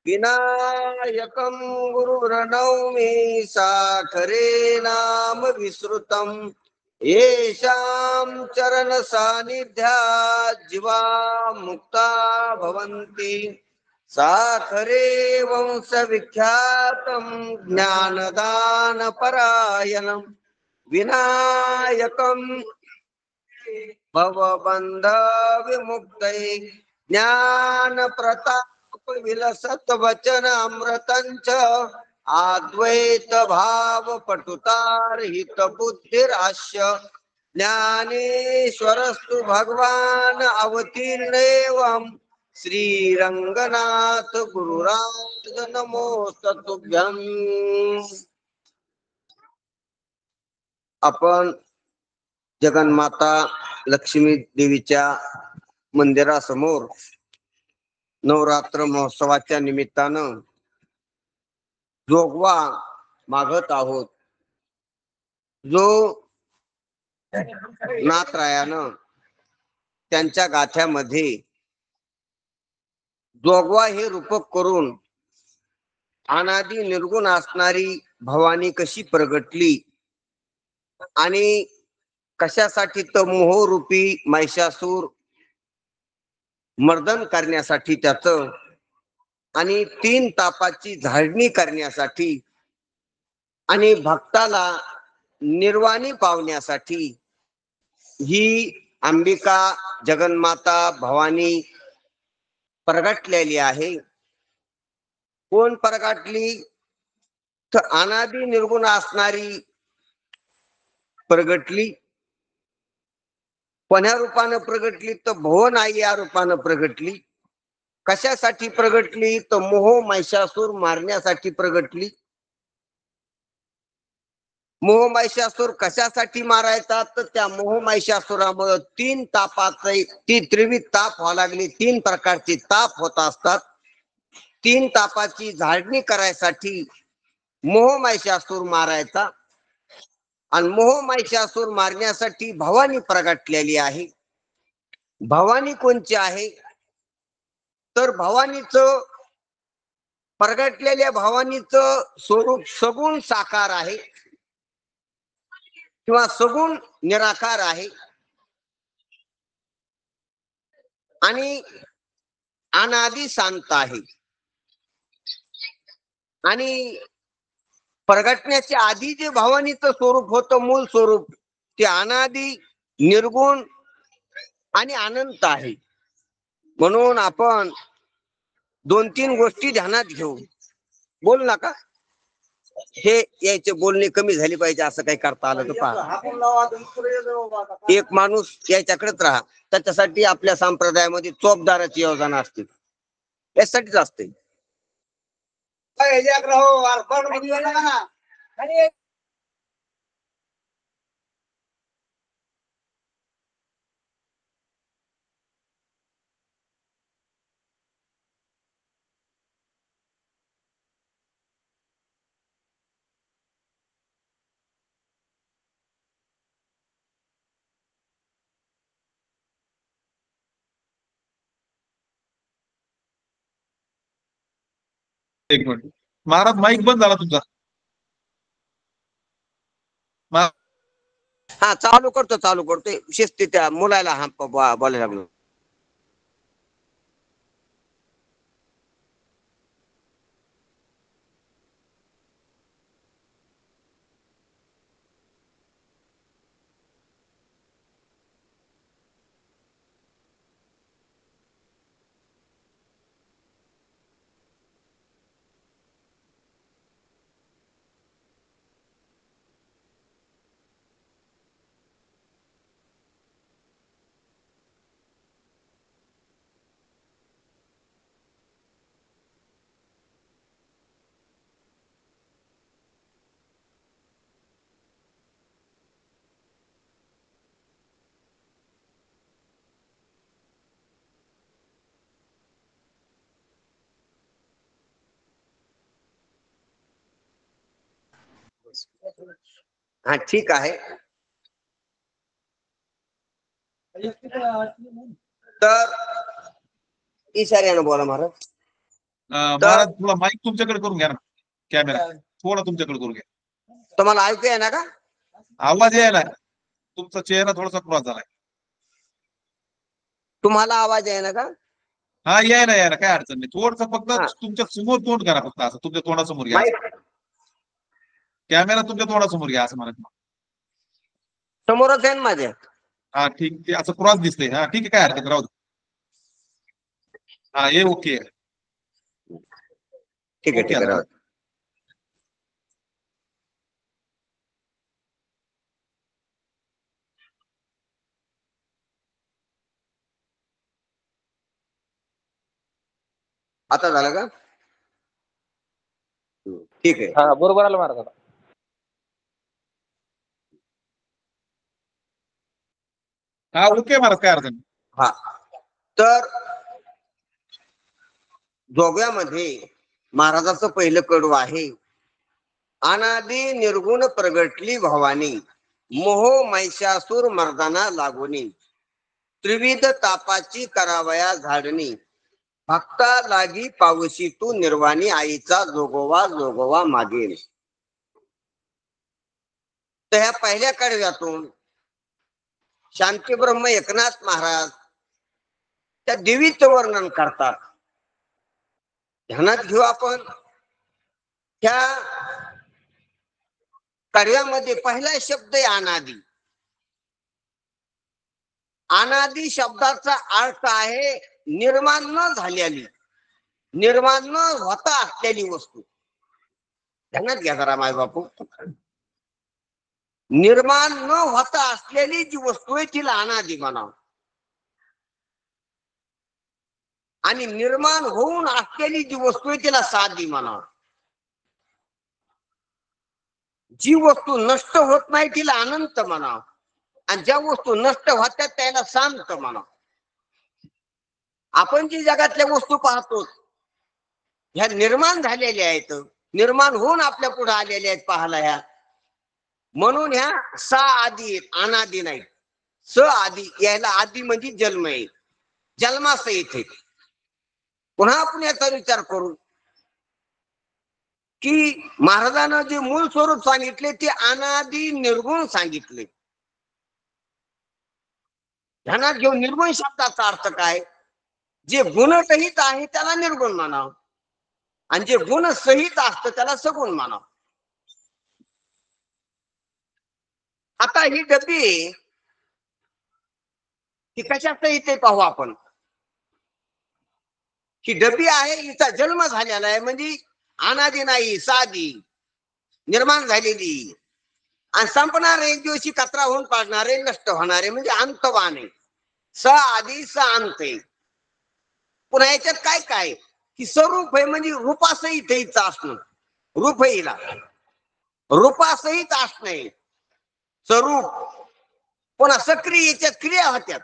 विनायकं गुरुर्नौमि साखरे नाम विश्रुतम् येषां चरण सानिध्यात् जीवा मुक्ता भवन्ति साखरे वंश विख्यातं ज्ञानदान परायणं विनायकं भवबंध विमुक्तये ज्ञान प्रताप विलसत वचन अमृतंच अद्वैत भाव पटुतार हित बुद्धिराश्य ज्ञानेश्वरस्तु भगवान अवतीर्णेवं श्रीरंगनाथ गुरुराज नमोस्तुभ्यं. आपण जगन्माता लक्ष्मी देवीच्या मंदिरासमोर नवरात्र महोत्सवाच्या निमित्तानं जोगवा मागत आहोत. जो नाथरायानं त्यांच्या गाथ्यामध्ये जोगवा हे रूपक करून अनादी निर्गुण असणारी भवानी कशी प्रगटली आणि कशासाठी तर मोहरूपी महिषासूर मर्दन करण्यासाठी त्याचं आणि 3 तापाची झाडणी करण्यासाठी आणि भक्ताला निर्वाणी पावण्यासाठी ही अंबिका जगन्माता भवानी प्रगटलेली आहे. कोण प्रगटली तर अनादी निर्गुण असणारी प्रगटली. कोण्या रूपानं प्रगटली तर भुवन आई या रूपानं प्रगटली. कशासाठी प्रगटली तर मोह महिषासूर मारण्यासाठी प्रगटली. मोह महिषासूर कशासाठी मारायचा तर त्या मोह महिषासुरामुळे 3 तापाचे ती त्रिविध ताप व्हायला लागली. 3 प्रकारचे ताप होत असतात. 3 तापाची झाडणी करायसाठी मोह महिषासूर मारायचा आणि मोह महिषासूर मारण्यासाठी भवानी प्रगटलेली आहे. भवानी कोणची आहे तर भवानीचं प्रगटलेल्या भवानीचं स्वरूप सगुण साकार आहे किंवा सगुण निराकार आहे आणि अनादी शांत आहे. आणि प्रगटण्याच्या आधी जे भवानीचं स्वरूप होतं मूळ स्वरूप ते अनादी निर्गुण आणि अनंत आहे. म्हणून आपण 2-3 गोष्टी ध्यानात घेऊ. बोल नका हे यायचे बोलणे कमी झाली पाहिजे असं काही करता आलं तर पहा. एक माणूस याच्याकडेच राहा. त्याच्यासाठी आपल्या संप्रदायामध्ये चोपदाराची योजना असते. यासाठीच असते. एक मिनिट महाराज माईक बंद झाला तुमचा. हा चालू करतो शिस्ती त्या मुलाला हा बोलायला लागलो. हा ठीक आहे. तर इशाऱ्यानं बोला महाराज. महाराज थोडा माईक तुमच्याकडे करून घ्या ना, कॅमेरा थोडा तुमच्याकडे करून घ्या. तुम्हाला ऐकू आहे ना का? आवाज यायला, तुमचा चेहरा थोडासा क्रॉस झालाय. तुम्हाला आवाज आहे ना का? हा यायला यायला, काय अडचण नाही. थोडस फक्त हा. तुमच्या समोर तोंड करा, फक्त असं तुमच्या तोंडासमोर घ्या. माईक कॅमेरा तुमच्या तोंडासमोर घ्या असं म्हणत. समोरच आहे ना माझ्या. हा ठीक, ते असं क्रॉस दिसतंय. हा ठीक आहे, काय हरकत, राहू दे. हा हे ओके. ठीक आहे ओके ठीक आहे, आता. राहू दे. आता झालं का? ठीक आहे. हा बरोबर आलं महाराज आता. हा ओके महाराज, काय अडचण नाही. हा, तर जोग्यामध्ये महाराजाचं पहिलं कडू आहे, अनादि निर्गुण प्रगटली भवानी, मोह महिषासूर मर्दाना लागोनी, त्रिविध तापाची करावया झाडणी, भक्ता लागी पावशी तू निर्वाणी, आईचा जोगोवा जोगोवा मागेल. तर ह्या पहिल्या कडव्यातून शांतीब्रह्म एकनाथ महाराज त्या देवीचं वर्णन करतात. ध्यानात घेऊ आपण. त्या कडव्यामध्ये पहिला शब्द आहे अनादि. अनादि शब्दाचा अर्थ आहे निर्माण न झालेली, निर्माण न होता असलेली वस्तू. ध्यानात घ्या जरा माय बापू. निर्माण न होता असलेली जी वस्तू आहे तिला अनादि म्हणावं, आणि निर्माण होऊन असलेली जी वस्तू आहे तिला साधी म्हणावं. जी वस्तू नष्ट होत नाही तिला अनंत म्हणावं, आणि ज्या वस्तू नष्ट होतात त्याला शांत म्हणावं. आपण जी जगातल्या वस्तू पाहतो ह्या निर्माण झालेल्या आहेत, निर्माण होऊन आपल्या पुढे आलेल्या आहेत पाहायला ह्या. म्हणून ह्या सा आदी आहेत, अनादी नाही. स आदी, यायला आदी म्हणजे जन्म आहे, जन्मासहित आहे. पुन्हा आपण याचा विचार करू की महाराजांना जे मूळ स्वरूप सांगितले ते अनादी निर्गुण सांगितले. ध्यानात घेऊन निर्गुण शब्दाचा अर्थ काय? जे गुणसहित आहे त्याला निर्गुण म्हणावं, आणि जे गुण सहित असतं त्याला सगुण म्हणावं. आता ही डबी ती कशात येते पाहू आपण. ही डबी आहे, हिचा जन्म झालेला आहे, म्हणजे अनादी नाही, साधी निर्माण झालेली, आणि संपणार एक दिवशी कचरा होऊन पाडणारे, नष्ट होणारे, म्हणजे अंतवान आहे. स आदी स अंत आहे. पुन्हा याच्यात काय काय की स्वरूप आहे, म्हणजे रूपासहित हिचं असणं. रूप आहे हिला, रूपासहित असणे स्वरूप. पुन्हा सक्रिय, याच्यात क्रिया होत्यात.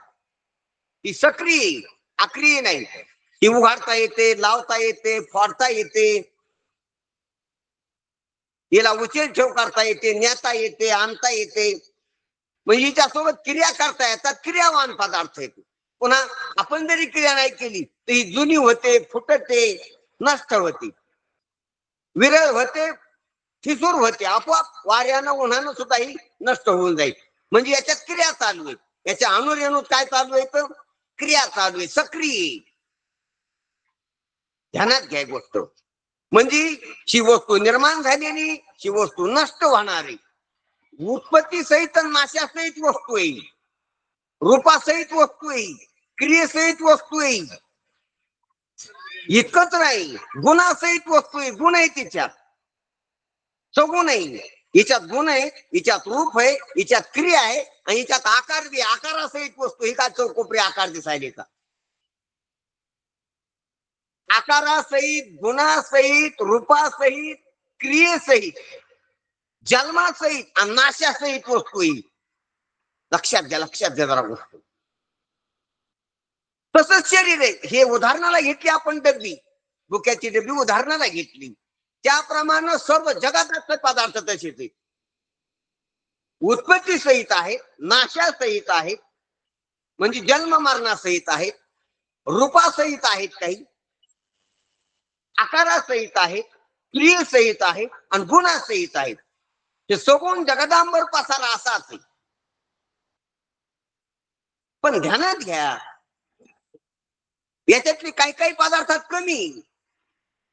ही सक्रिय, अक्रिय नाही. ही उघडता येते, लावता येते, फोडता येते, हिला उचल ठेव करता येते, नेता येते, आणता येते. म्हणजे हिच्यासोबत क्रिया करता येतात, क्रियावान पदार्थ येते. पुन्हा आपण जरी क्रिया नाही केली तर ही जुनी होते, फुटते, नष्ट होते, विरळ होते, ठिसूर होते, आपोआप वाऱ्यानं उन्हानं सुद्धा ही नष्ट होऊन जाईल. म्हणजे याच्यात क्रिया चालू आहे, याच्या अणुरेणूत काय चालू आहे तर क्रिया चालू आहे, सक्रिय. ध्यानात घ्या गोष्ट. म्हणजे ही वस्तू निर्माण झालेली, ही वस्तू नष्ट होणारी, उत्पत्ती सहित नाशासहित वस्तू आहे, रूपासहित वस्तू आहे, क्रियेसहित वस्तू आहे. इतकंच नाही, गुणासहित वस्तू आहे. गुण आहे तिच्यात, सगुण आहे. हिच्यात गुण आहे, हिच्यात रूप आहे, हिच्यात क्रिया आहे, आणि हिच्यात आकार बी. आकारासहित वस्तू. ही का चौकोपरी आकार दिसायले का? आकारासहित, गुणासहित, रूपासहित, क्रियेसहित, जन्मासहित आणि नाशासहित वस्तू ही. लक्षात घ्या, लक्षात घ्या जरा गोष्ट. तसंच शरीर आहे. हे उदाहरणाला घेतली आपण डबी, बुक्याची डबी उदाहरणाला घेतली. त्याप्रमाणे सर्व जगातले पदार्थ तसेच आहेत. उत्पत्ती सहित आहेत, नाशासहित आहेत, म्हणजे जन्म मरणासहित आहेत, रूपासहित आहेत काही, आकारासहित आहेत, क्रियेसहित आहेत आणि गुणासहित आहेत. ते सगुण जगदांबर पसारा असाच आहे. पण ध्यानात घ्या, याच्यातली काही काही पदार्थात कमी.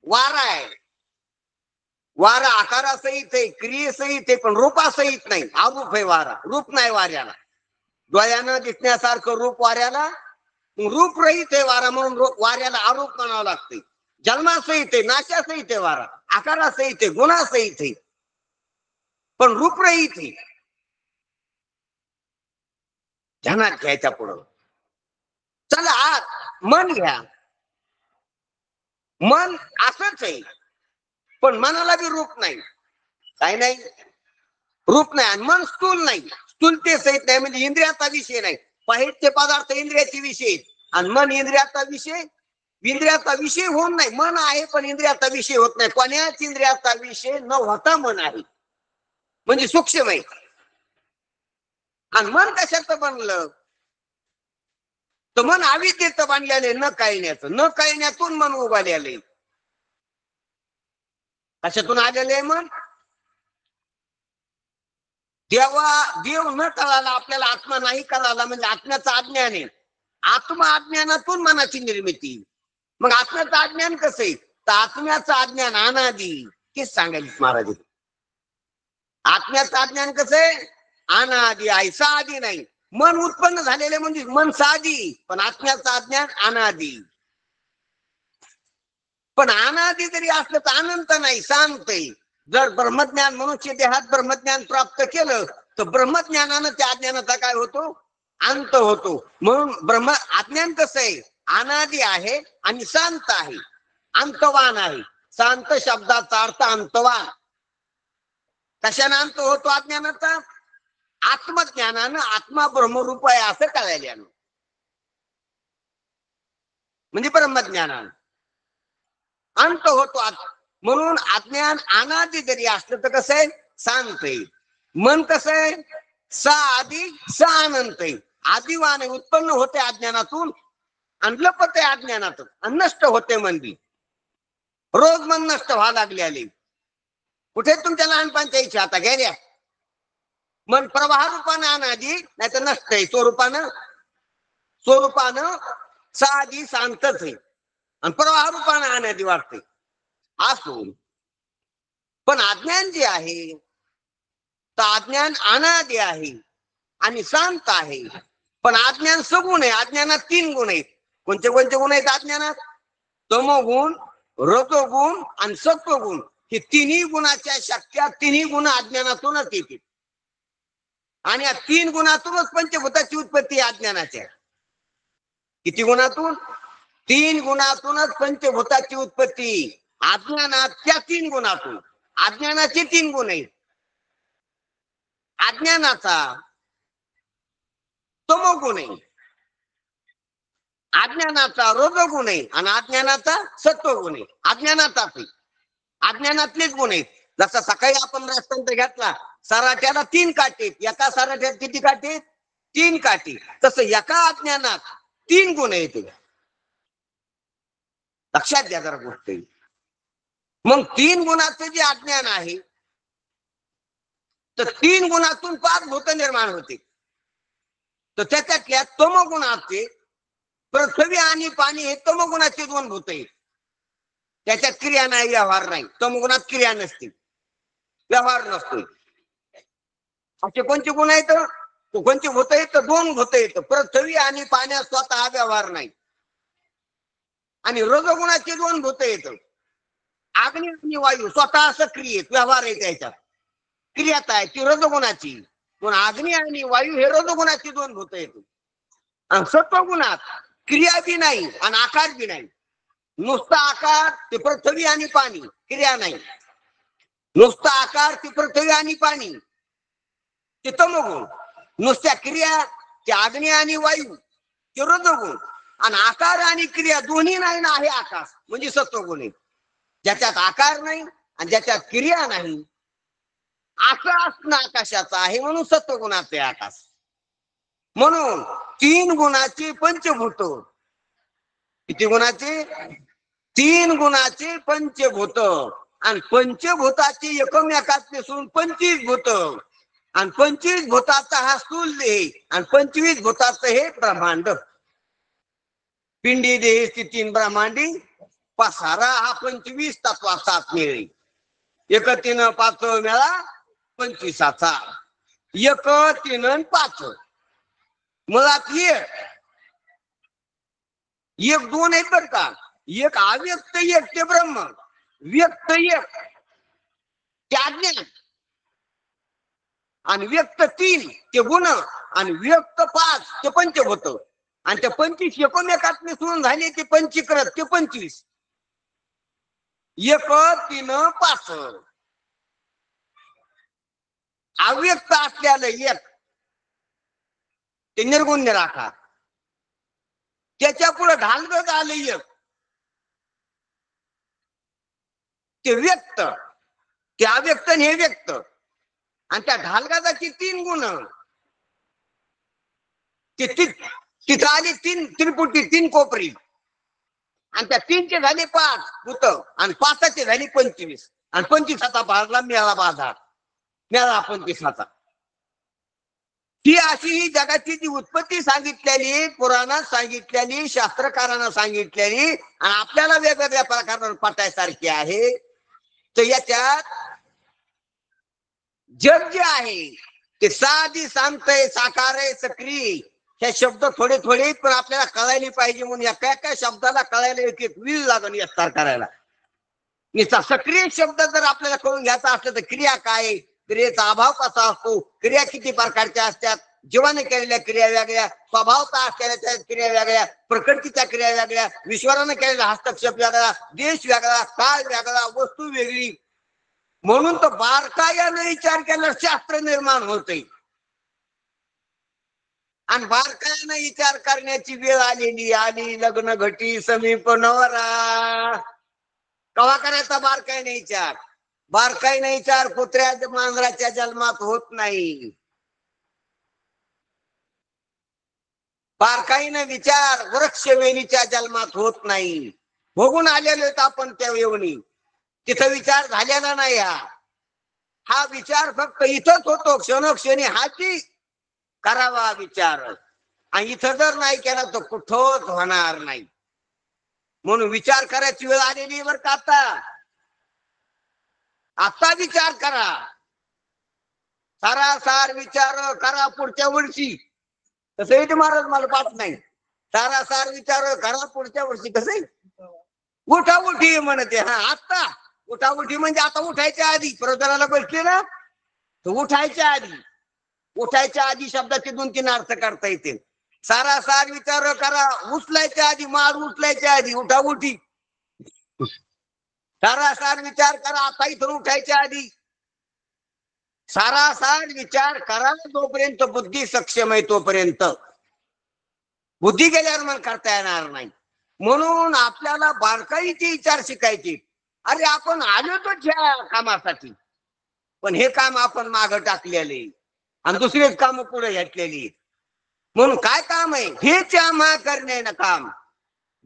वारा आहे, वारा आकारासहित आहे, क्रियेसहित आहे, पण रूपासहित नाही. अरूप आहे वारा, रूप नाही वाऱ्याला. डोळ्यानं दिसण्यासारखं रूप वाऱ्याला, रूप रहित आहे वारा, म्हणून वाऱ्याला आरोप म्हणावं लागते. जन्मासहित आहे, नाशासहित आहे वारा, आकारासहित आहे, गुणासहित आहे, पण रूप रहित आहे. ध्यानात घ्यायच्या पुढं. चला आत मन घ्या. मन असंच आहे, पण मनाला बी रूप नाही. काय नाही, रूप नाही. आणि मन स्थूल नाही, स्थूलते सहित नाही, म्हणजे इंद्रियाचा विषय नाही. बाहेरचे पदार्थ इंद्रियाचे विषय आणि मन इंद्रियाचा विषय. इंद्रियाचा विषय होऊन नाही, मन आहे पण इंद्रियाचा विषय होत नाही. कोण्याच इंद्रियाचा विषय न होता मन आहे, म्हणजे सूक्ष्म आहे. आणि मन कशाचं बनलं, तर मन अविद्येचं बांधलेले, न कळण्याचं. न कळण्यातून मन उभारलेले. कशातून आलेले मन? देव न कळाला, आपल्याला आत्मा नाही कळाला, म्हणजे आत्म्याचं अज्ञान आहे. आत्मा अज्ञानातून मनाची निर्मिती. मग आत्म्याचं अज्ञान कसं आहे, तर आत्म्याचं अज्ञान अनादी. तेच सांगायचे महाराज. आत्म्याचं अज्ञान कसं आहे, अनादी आहे, साधी नाही. मन उत्पन्न झालेले म्हणजे मन साधी, पण आत्म्याचं अज्ञान अनादी. पण अनादी जरी असलं तर अनंत नाही, शांत आहे. जर ब्रह्मज्ञान मनुष्य देहात ब्रह्मज्ञान प्राप्त केलं तर ब्रह्मज्ञानानं त्या अज्ञानाचा काय होतो, अंत होतो. म्हणून अज्ञान कसं आहे, अनादी आहे आणि शांत आहे, अंतवान आहे. शांत शब्दाचा अर्थ अंतवान. कशाने अंत होतो अज्ञानाचा? आत्मज्ञानानं. आत्मा ब्रह्मरूप आहे असं कळायला, म्हणजे ब्रह्मज्ञानानं अंत होतो. म्हणून अज्ञान अनादी जरी असलं तर कसं आहे, शांत आहे. मन कसं आहे, सा आदी सा अनंत आहे. आदिवान उत्पन्न होते अज्ञानातून आणि लपते अज्ञानातून आणि नष्ट होते मन बी. रोज मन नष्ट व्हायला लागले. कुठे तुमच्या लहानपणच्या इच्छा आता गेल्या. मन प्रवाह रूपानं अनादी, नाही तर नष्ट आहे. स्वरूपानं साधी शांतच आहे आणि प्रवाह रूपानं अनादी वाटते असो. पण अज्ञान जे आहे, तर अज्ञान अनादी आहे आणि शांत आहे. पण अज्ञान सगुण आहे. अज्ञानात 3 गुण आहेत. कोणते कोणते गुण आहेत अज्ञानात? तमोगुण, रजोगुण आणि सत्वगुण. हे तिन्ही गुणाच्या शक्त्या, तिन्ही गुण अज्ञानातूनच येतील. आणि या 3 गुणातूनच पंचभूताची उत्पत्ती अज्ञानाच्या. किती गुणातून? 3 गुणातूनच पंचभूताची उत्पत्ती. अज्ञानात त्या 3 गुणातून. अज्ञानाचे 3 गुण आहेत. अज्ञानाचा तमोगुण आहे, अज्ञानाचा रजोगुण आहे आणि अज्ञानाचा सत्वगुण आहे. अज्ञानातलेच गुण आहेत. जसं सकाळी आपण दृष्टांत घेतला, सराट्याला 3 काठी. एका सराट्यात किती काठी? 3 काठी. तसं एका अज्ञानात 3 गुण आहेत. लक्षात घ्या जरा गोष्ट. मग 3 गुणाचं जे अज्ञान आहे, तर 3 गुणातून 5 भूत निर्माण होते. तर त्याच्यातल्या तमोगुणाचे पृथ्वी आणि पाणी हे तमोगुणाचे 2 भूत आहेत. त्याच्यात क्रिया नाही, व्यवहार नाही. तमोगुणात क्रिया नसते, व्यवहार नसतो. असे कोणते गुण आहेत? कोणते भूत आहेत? 2 भूत आहेत. पृथ्वी आणि पाण्यात स्वतः व्यवहार नाही. आणि रजोगुणाचे 2 भूत आहेत. अग्नी आणि वायू स्वतः सक्रिय व्यवहार आहे. त्याच्यात क्रियात आहे ती रजोगुणाची. पण अग्नी आणि वायू हे रजोगुणाची 2 भूत आहेत. आणि सत्वगुणात क्रिया बी नाही आणि आकार बी नाही. नुसता आकार ते पृथ्वी आणि पाणी, क्रिया नाही. नुसता आकार ते पृथ्वी आणि पाणी, ते तमोगुण. नुसत्या क्रिया ते अग्नी आणि वायू, ते रजोगुण. आणि आकार आणि क्रिया दोन्ही नाही ना, हे आकाश म्हणजे सत्वगुण आहे. ज्याच्यात आकार नाही आणि ज्याच्यात क्रिया नाही, असं असणं आकाशाचं आहे, म्हणून सत्वगुणाचे आकाश. म्हणून 3 गुणाची पंचभूत. किती गुणाचे? तीन गुणाचे पंचभूत आणि पंचभूताचे एकमेकात मिसळून 25 भूत आणि 25 भूताचा हा स्थूल देह आणि 25 भूताचं हे ब्रह्मांड. पिंडी देह 3 ब्रह्मांडी पसारा हा 25 तत्वाचा मिळे. 1 3 5 मेळा 25चा. 1 3 5 मुळात 1 2 आहेत बर का. 1 अव्यक्त 1 ते ब्रह्म, व्यक्त 1 ते अज्ञान आणि व्यक्त 3 ते गुण आणि व्यक्त 5 ते पंचभूत आणि त्या 25 एकमेकात मिसळून झाले ते पंचीकृत ते 25. 1 3 5 अव्यक्त असलेलं 1 ते निर्गुण निराकार. त्याच्या पुढे ढालगत आलं 1 ते व्यक्त, ते अव्यक्त आणि हे व्यक्त आणि त्या ढालगाची 3 गुण तिथं आली 3 त्रिपुटी 3 कोपरी आणि त्या 3चे झाले 5 भूत आणि 5चे झाले 25 आणि 25चा भागला मेळा बाजार, मेळा 25चा. ही अशी ही जगाची जी उत्पत्ती सांगितलेली, पुराणात सांगितलेली, शास्त्रकारांना सांगितलेली आणि आपल्याला वेगवेगळ्या प्रकारानं पटायसारखी आहे. तर याच्यात जग जे आहे ते साधी सांगतय, साकार आहे, सक्रिय, हे शब्द थोडे थोडे पण आपल्याला कळायला पाहिजे म्हणून या काय शब्दाला कळायला एक एक विल लागण विस्तार करायला. नुसता सक्रिय शब्द जर आपल्याला कळून घ्यायचा असलं तर क्रिया काय, क्रियेचा अभाव कसा असतो, क्रिया किती प्रकारच्या असतात, जीवाने केलेल्या क्रिया वेगळ्या, स्वभावता असलेल्या क्रिया वेगळ्या, प्रकृतीच्या क्रिया वेगळ्या, ईश्वराने केलेला हस्तक्षेप वेगळा, देश वेगळा, काळ वेगळा, वस्तू वेगळी. म्हणून तर बारकायाने विचार केला शास्त्र निर्माण होते आणि बारकायाने विचार करण्याची वेळ आली. लग्न घटी समीप नवरा. कवा करायचा बारकाईने विचार? बारकाईने विचार कुत्र्या मांजराच्या जन्मात होत नाही. बारकाईने विचार वृक्षवेणीच्या जन्मात होत नाही. बघून आलेलो आपण त्या येवणी, तिथं विचार झालेला नाही. हा विचार फक्त इथंच होतो क्षणोक्षणी, हाची करावा विचार आणि इथं जर नाही केला तर कुठंच होणार नाही. म्हणून विचार करायची वेळ आलेली बरं का. आता विचार करा, सारासार विचार करा पुढच्या वर्षी. तसंही ते महाराज मला पाहत नाही. सारासार विचार करा पुढच्या वर्षी. कसं उठाउठी म्हणते. आता उठाउठी म्हणजे आता उठायच्या आधी. प्रवचनाला बसले ना तर उठायच्या आधी. उठायच्या आधी शब्दाचे 2-3 अर्थ करता येतील. सारासार विचार करा उचलायच्या आधी, मार उचलायच्या आधी उठाउठी. सारासार विचार करा आता इथून उठायच्या आधी. सारासार विचार करा जोपर्यंत बुद्धी सक्षम आहे तोपर्यंत. बुद्धी गेल्यावर मन करता येणार नाही. म्हणून आपल्याला बारकाईचे विचार शिकायचे. अरे आपण आलो तो ह्या कामासाठी, पण हे काम आपण मागं टाकलेले आणि दुसरेच काम पुढे घेतलेली. म्हणून काय काम आहे? हेच आम्हा करणे ना काम,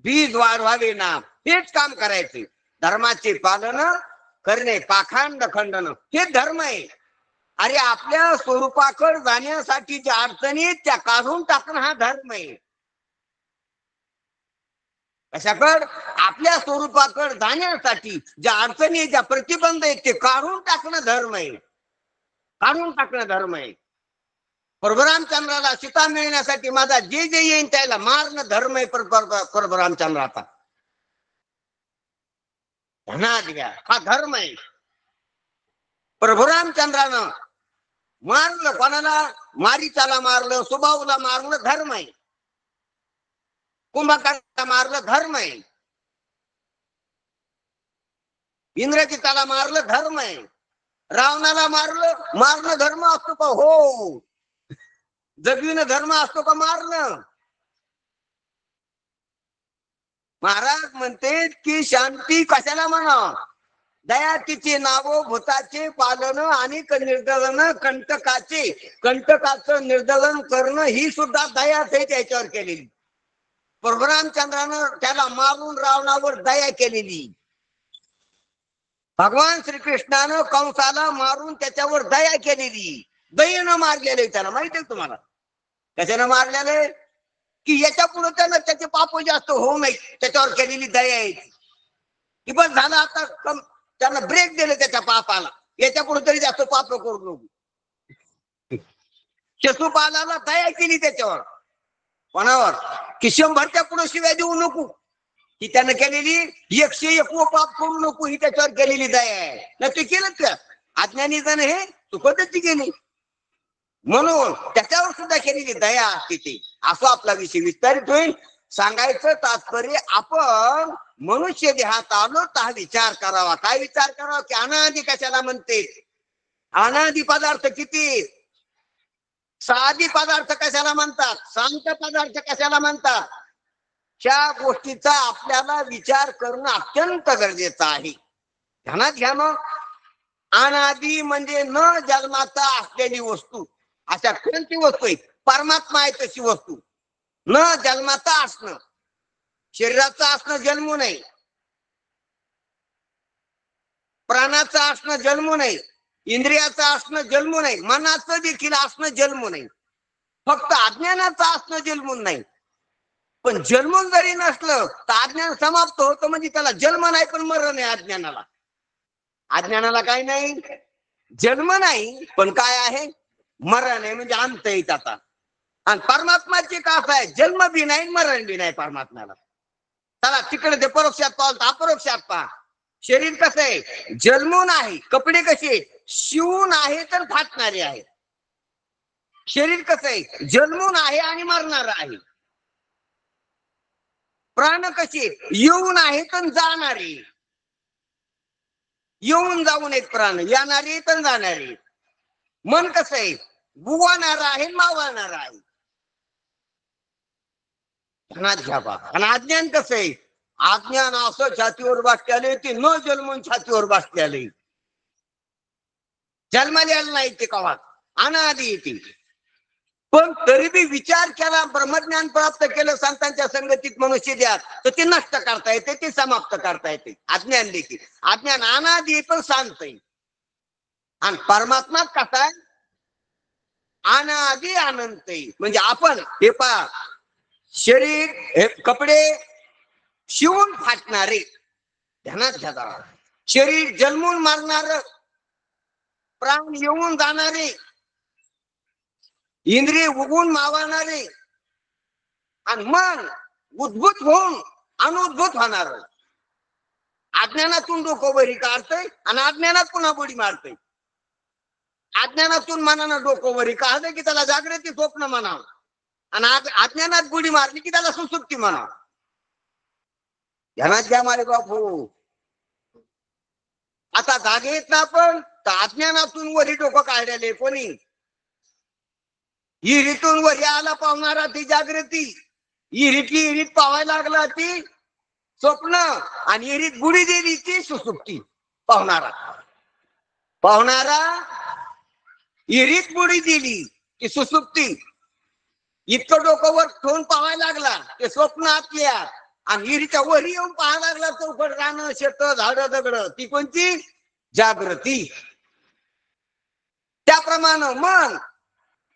बीज वाढवावे ना, हेच काम करायचे. धर्माचे पालन करणे, पाखंड खंडन, हे धर्म आहे. अरे आपल्या स्वरूपाकडे जाण्यासाठी ज्या अडचणी त्या काढून टाकणं हा धर्म आहे. कशाकड? आपल्या स्वरूपाकडे जाण्यासाठी ज्या अडचणी, ज्या प्रतिबंध आहेत ते काढून टाकणं धर्म आहे. काढून टाकणं धर्म आहे. परशुरामचंद्राला सीता मिळण्यासाठी माझा जे जे येईन त्याला मारणं धर्म आहे. परशुरामचंद्राचा ध्यानात घ्या, हा धर्म आहे. परशुरामचंद्रानं मारलं कोणाला? मारीचाला मारलं, सुबाहूला मारलं, धर्म आहे. कुंभकर्णाला मारलं, धर्म आहे. इंद्रजिताला मारलं, धर्म आहे. रावणाला मारणं धर्म असतो का? हो. जगविणं धर्म असतो का मारणं? महाराज म्हणते की शांती कशाला म्हणा? दया तिचे नाव भूताचे पालन आणि निर्दलन कंटकाचं निर्दलन करणं ही सुद्धा दयाच आहे त्याच्यावर केलेली. प्रभू रामचंद्रानं त्याला मारून रावणावर दया केलेली. भगवान श्रीकृष्णानं कंसाला मारून त्याच्यावर दया केलेली. दयेनं मारलेलं त्याला, माहिती आहे तुम्हाला कशानं मारलेलं? की याच्या पुढे त्यानं त्याचे पाप जास्त होऊ नये त्याच्यावर केलेली दया आहे की बस झालं आता. त्यानं ब्रेक दिले त्याच्या पापाला, याच्या पुढे तरी जास्त पाप करू नको. शिशुपालाला दया केली त्याच्यावर, कोणावर? की 100च्या पुढे शिव्या देऊ नको, ही त्यानं केलेली 101 पाप करू नको, ही त्याच्यावर केलेली दया आहे. ना ते केलं का अज्ञानी जण हे चुकतच केली, म्हणून त्याच्यावर सुद्धा केलेली दया असते ती. असं आपला विषय विस्तारित होईल. सांगायचं तात्पर्य, आपण मनुष्य देहात आलो तर हा विचार करावा. काय विचार करावा? की अनादि कशाला म्हणते? अनादि पदार्थ किती? साधी पदार्थ कशाला म्हणतात? शांत पदार्थ कशाला म्हणतात? त्या गोष्टीचा आपल्याला विचार करणं अत्यंत गरजेचं आहे. ध्यानात घ्या. मग अनादि म्हणजे न जन्माचा असलेली वस्तू. अशा कोणती वस्तू आहे? परमात्मा आहे तशी वस्तू. न जन्माचा असणं, शरीराचं असणं जन्मू नये, प्राणाचं असणं जन्मू नये, इंद्रियाचं असणं जन्मू नये, मनाचं देखील असणं जन्मू नये, फक्त अज्ञानाचं असणं जन्मून नाही. पण जन्मून जरी नसलं तर अज्ञान समाप्त होतं, म्हणजे त्याला जन्म नाही पण मरण आहे अज्ञानाला. अज्ञानाला काय नाही? जन्म नाही, पण काय आहे? मरण आहे, म्हणजे अंत आहे त्याचा. आणि परमात्माची कसं आहे? जन्म बी नाही मरण बी नाही परमात्म्याला. चला तिकडे ते परोक्षात पाहत अपरोक्षात पहा. शरीर कसं आहे? जन्मून आहे. कपडे कसे? शिवून आहे तर फाटणारे आहे. शरीर कसं आहे? जन्मून आहे आणि मरणार आहे. प्राण कसे? येऊन आहे तर जाणारे. येऊन जाऊन एक प्राण, येणारे तर जाणारे. मन कसं आहे? बुवाणार आहे, मावळणार आहे. ध्यानात घ्या बा. आणि अज्ञान कसं आहे? अज्ञान असं छातीवर बसल्याले ते न जन्मून छातीवर बसल्याले, जन्माला आलं नाही ते कवा, अनादि येते. पण तरी बी विचार केला, ब्रह्मज्ञान प्राप्त केलं संतांच्या संगतीत मनुष्य द्या, तर ते नष्ट करता येते, ते समाप्त करता येते. अज्ञान देखील, अज्ञान अनादि पण शांत आहे. आणि परमात्मा कसा आहे? अनादि अनंत आहे. म्हणजे आपण हे पहा, शरीर हे कपडे शिवून फाटणारे, ध्यानात घ्या. शरीर जन्मून मारणार, प्राण येऊन जाणारे, इंद्रिय उगून मावळणारे, आणि मन उद्भूत होऊन अनुद्भूत होणार. अज्ञानातून डोकं बरी काढतंय आणि अज्ञानात पुन्हा बुडी मारतय. अज्ञानातून मनानं डोकं वरी काढलं की त्याला जागृती स्वप्न म्हणावं, आणि अज्ञानात बुडी मारली की त्याला सुसुप्ती म्हणावं. ध्यानात घ्या मारे बापू. आता जागेत ना आपण तर अज्ञानातून वरी डोकं काढलेले कोणी? इरीतून वरी आला पावणारा ती जागृती, इरीतली इरीत पावायला लागला ती स्वप्न, आणि इरीत बुडी दिली ती सुसुप्ती. पावणारा इरीत बुडी दिली की सुसुप्ती. इतकं डोकं वर ठेवून पाहायला लागला ते स्वप्न आतल्या, आणि इरीच्या वरी येऊन पाहायला लागला चौकट रानं शेत झाड दगड, ती कोणती? जागृती. त्याप्रमाणे मन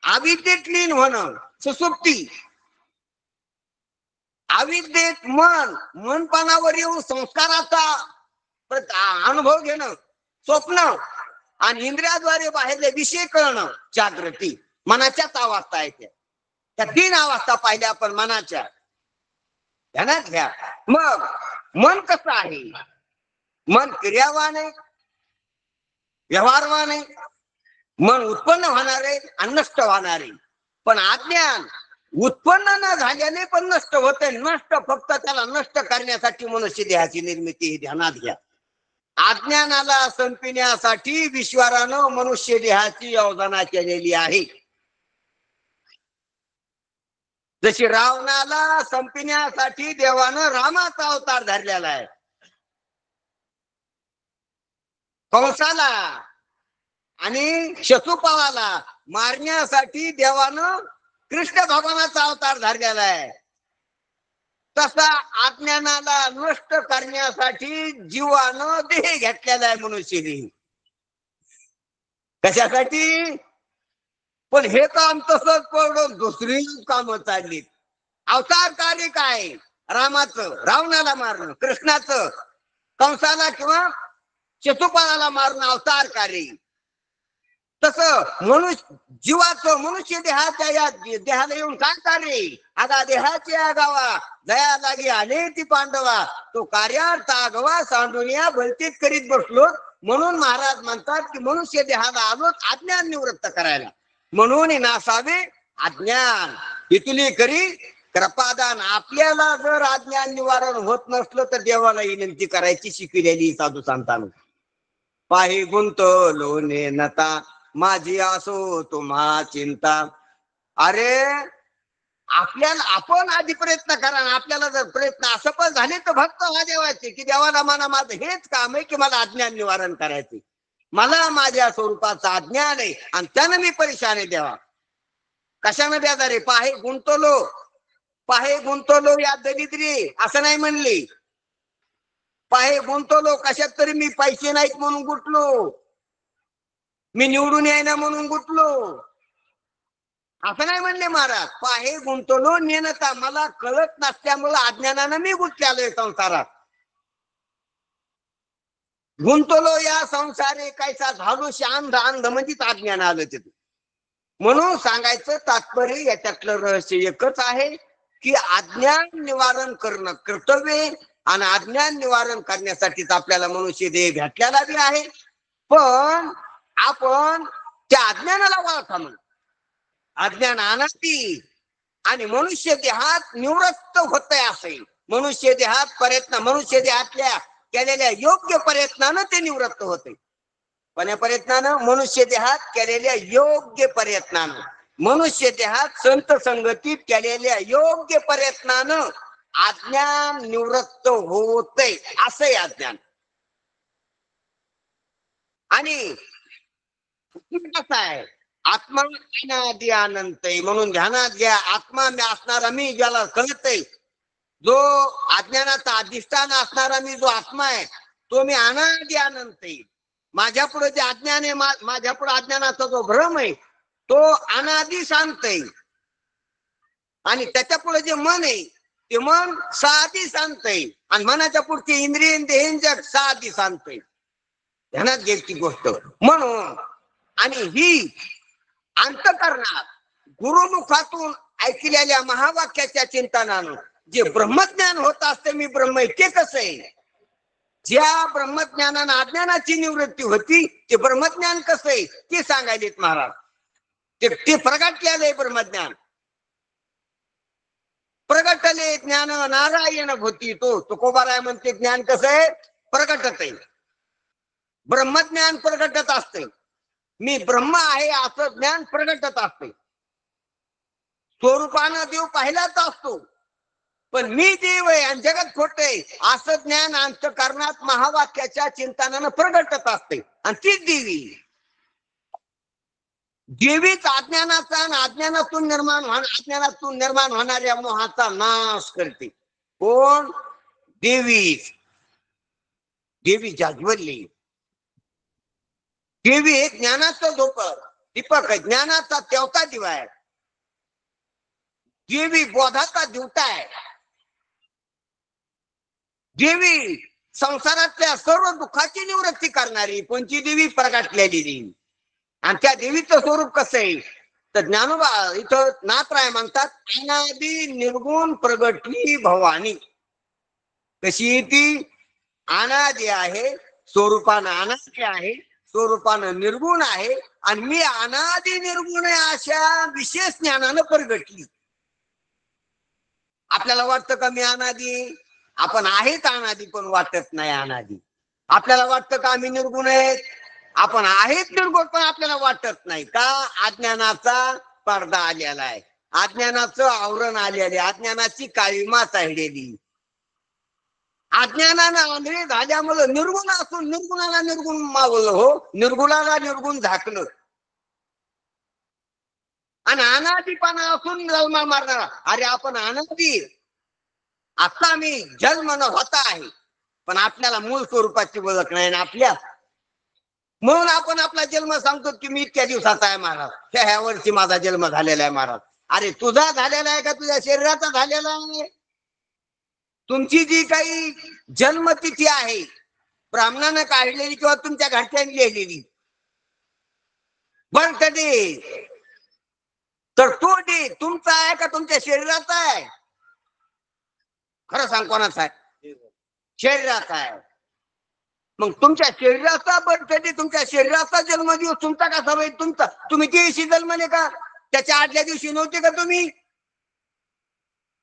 अविद्येत लीन होणं सुसुप्ती, अविद्येत मनपणावर येऊन संस्काराचा अनुभव घेणं स्वप्न, आणि इंद्रियाद्वारे बाहेरले विषय कळणं जागृती. मनाच्याच अवस्था आहे त्या 3 अवस्था पाहिल्या आपण मनाच्या. ध्यानात घ्या. मग मन कसं आहे? मन क्रियावान आहे, व्यवहारवान आहे. मन उत्पन्न होणारे आणि नष्ट होणारे. पण अज्ञान उत्पन्न न झाल्याने पण नष्ट होते. नष्ट फक्त त्याला नष्ट करण्यासाठी मनुष्य देहाची निर्मिती. ध्यानात घ्या. अज्ञानाला संपविण्यासाठी ईश्वरानं मनुष्य देहाची योजना केलेली आहे. जशी रावणाला संपविण्यासाठी देवानं रामाचा अवतार धरलेला आहे, कंसाला आणि शत्रुपावाला मारण्यासाठी देवानं कृष्ण भगवानाचा अवतार धरलेला आहे. तसा अज्ञानाला नष्ट करण्यासाठी जीवानं देह घेतलेला आहे मनुष्य देह. कशासाठी? पण हे काम तसंच पडून दुसरी कामं चाललीत. अवतार कार्य काय? रामाचं रावणाला मारणं, कृष्णाचं कंसाला किंवा चतुपालाला मारणं अवतार कार्य. तसं जीवाचं मनुष्य देहाच्या या देहाला येऊन काय कार्य? आता देहाची आगावा दया लागी आले ती पांडवा, तो कार्यार्थ आगवा सांडून भलतीत करीत बसलो. म्हणून महाराज म्हणतात की मनुष्य देहाला आलो अज्ञान निवृत्त करायला. म्हणून नासावे अज्ञान इथली करी कृपादान. आपल्याला जर अज्ञान निवारण होत नसलं तर देवाला विनंती करायची शिकलेली साधू संतांना. पाही गुंतलो नेनता माझी असो तुम्हा चिंता. अरे आपल्याला आपण आधी प्रयत्न करा. आपल्याला जर प्रयत्न असं पण झाले तर भक्त हा देवाचे की देवाला म्हणा माझं हेच काम आहे की मला अज्ञान निवारण करायचे. मला माझ्या स्वरूपाचं अज्ञान आहे आणि त्यानं मी परेशान आहे देवा. कशानं बेजारे? पाहे गुंतलो या दरिद्री असं नाही म्हणली. पाहे गुंतलो कशात तरी मी पैसे नाहीत म्हणून गुंतलो, मी निवडून यायना म्हणून गुंतलो असं नाही म्हणले महाराज. पाहे गुंतलो नेनता मला कळत नसल्यामुळं अज्ञानानं मी गुंतलेलोय संसारात. गुंतलो या संसारे कैसा झालो शांत अंध म्हणजेच अज्ञान आलं तिथे. म्हणून सांगायचं तात्पर्य याच्यातलं रहस्य एकच आहे की अज्ञान निवारण करणं कर्तव्य. आणि अज्ञान निवारण करण्यासाठीच आपल्याला मनुष्य देह भेटलेला बी आहे. पण आपण त्या अज्ञानाला ओळखा म्हणून अज्ञान अनादी आणि मनुष्य देहात निवृत्त होतंय असे. मनुष्य देहात प्रयत्न मनुष्य देहातल्या केलेल्या योग्य प्रयत्नानं ते निवृत्त होते. पण या प्रयत्नानं मनुष्य देहात केलेल्या योग्य प्रयत्नानं मनुष्य देहात संत संगतीत केलेल्या योग्य प्रयत्नानं अज्ञान निवृत्त होते. असंही अज्ञान. आणि कसं आहे? आत्मा अनादि अनंत आहे म्हणून ध्यानात घ्या. आत्मा मी असणारा मी ज्याला कळतंय, जो अज्ञानाचा अधिष्ठान असणारा मी जो आत्मा आहे तो मी अनादि अनंत आहे. माझ्या पुढे जे अज्ञान आहे माझ्या पुढे अज्ञानाचा जो भ्रम आहे तो अनादि शांत आहे. आणि त्याच्या पुढे जे मन आहे ते मन साधी शांत आहे. आणि मनाच्या पुढची इंद्रिय देहेंजक साधी शांत आहे. ध्यानात घ्यायची गोष्ट. म्हणून आणि ही अंतःकरणात गुरुमुखातून ऐकलेल्या महावाक्याच्या चिंतनानं जे ब्रह्मज्ञान होत असते मी ब्रह्म आहे ते कसं आहे? ज्या ब्रह्मज्ञानानं अज्ञानाची निवृत्ती होती ते ब्रह्मज्ञान कसं आहे ते सांगायलेत महाराज. ते प्रगटलेलं आहे ब्रह्मज्ञान. प्रगटले ज्ञान नारायण होती. तो तुकोबाराय म्हणते ज्ञान कसं आहे? प्रगटत आहे. ब्रह्मज्ञान प्रगटत असते. मी ब्रह्म आहे असं ज्ञान प्रगटत असते. स्वरूपानं देव पाहिलाच असतो पण मी देव आहे आणि जगत खोट आहे असं ज्ञान अंतःकरणात महावाक्याच्या चिंतनानं प्रगटत असते. आणि तीच देवीच अज्ञानाचा आणि अज्ञानातून निर्माण होणाऱ्या मोहाचा नाश करते. कोण? देवी जाज्वल्ली. देवी हे ज्ञानाचं दीपक आहे. ज्ञानाचा तेवता दिवा आहे. देवी बोधाचा दिवटा आहे. देवी संसारातल्या सर्व दुःखाची निवृत्ती करणारी कोणची देवी? प्रगटलेली देवी. आणि त्या देवीचं स्वरूप कसं आहे तर ज्ञानोबा इथं नाथराय म्हणतात अनादि निर्गुण प्रगटली भवानी. कशी ती? अनादि आहे, स्वरूपानं अनादि आहे, स्वरूपानं निर्गुण आहे आणि मी अनादि निर्गुण आहे अशा विशेष ज्ञानानं प्रगटली. आपल्याला वाटतं का मी अनादि? आपण आहेत अनादि पण वाटत नाही अनादि. आपल्याला वाटतं का आम्ही निर्गुण आहेत? आपण आहेत निर्गुण पण आपल्याला वाटत नाही. का? अज्ञानाचा पडदा आलेला आहे. अज्ञानाचं आवरण आलेले आहे. अज्ञानाची काळीमा चढलेली. अज्ञानानं आंधळे झाल्यामुळं निर्गुण असून निर्गुणाला निर्गुण मावलं. हो, निर्गुणाला निर्गुण झाकलं. आणि अनादिपणा असून जन्मा मारणारा. अरे आपण अनादी आता आम्ही जन्म न होता आहे, पण आपल्याला मूळ स्वरूपाची ओळख नाही ना आपल्या. म्हणून आपण आपला जन्म सांगतो की मी इतक्या दिवसाचा आहे महाराज, ह्या वर्षी माझा जन्म झालेला आहे महाराज. अरे तुझा झालेला आहे का तुझ्या शरीराचा झालेला आहे? तुमची जी काही जन्मतिथी आहे ब्राह्मणानं काढलेली किंवा तुमच्या घरच्यांनी लिहिलेली बर्थ डे, तर तो डे तुमचा आहे का तुमच्या शरीराचा आहे? खरं सांग कोणाचा आहे? शरीराचा आहे. मग तुमच्या शरीराचा बर्थ डे, तुमच्या शरीराचा जन्मदिवस तुमचा कसा होईल? तुमचा तुम्ही त्या दिवशी जन्मले का? त्याच्या आदल्या दिवशी नव्हते का तुम्ही?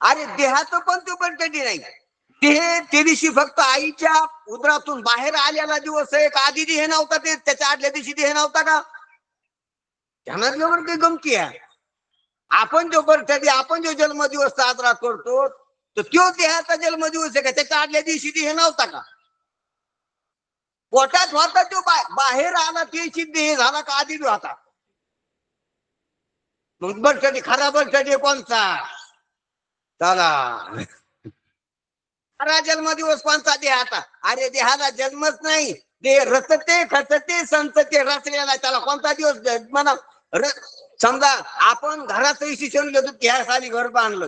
अरे देहाचं पण तो बर्थ डे नाही. देह ते दिवशी फक्त आईच्या उदरातून बाहेर आलेला दिवस आहे का? आधी देह नव्हता ते त्याच्या आदल्या दिवशी देह नव्हता का? त्यांना काही गमती आहे. आपण जो बर्थ डे, आपण जो जन्मदिवस साजरा करतो तर तो देहाचा जन्मदिवस आहे का? त्याच्या आदल्या दिवशी देह नव्हता का? पोटात होता तो, बाहेर आला ते देह झाला का? आधी होता. मग बर्थ डे, खरा बर्थ डे कोणता? चला खरा जन्मदिवस कोणता देहाचा? अरे देहाला जन्मच नाही, देह रचते खचते संचते रचलेला, त्याला कोणता दिवस म्हणा? समजा आपण घराचं इशिक्षण घेतो, त्या साली घर बांधलं,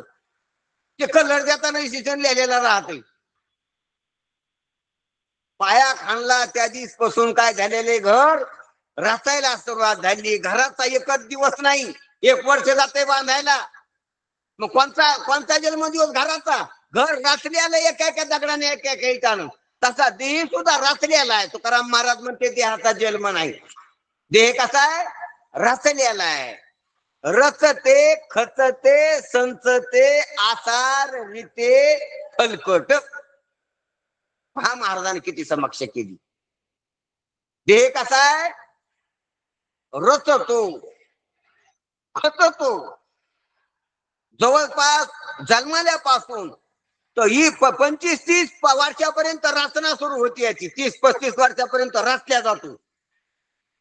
ते कलर देताना इशिक्षण लिहिलेला राहते. पाया खाणला त्या दिवस पासून काय झालेले, घर रचायला सुरुवात झाली. घराचा एकच दिवस नाही, 1 वर्ष जाते बांधायला. मग कोणता जन्मदिवस घराचा? घर रचलेलं एका एका दगडाने एका एका इटानं. तसा देह सुद्धा रचलेला आहे. तुकाराम महाराज म्हणते देहाचा जन्म नाही. देह कसा आहे? रचलेला आहे. रचते खचते संचते आसार रीते फलकट. हा महाराजांनी किती समक्ष केली. देह कसा आहे? रचतो खचतो. जवळपास जन्मल्यापासून तर ही 25-30 वर्षापर्यंत रचना सुरू होती याची. 30-35 वर्षापर्यंत रचल्या जातो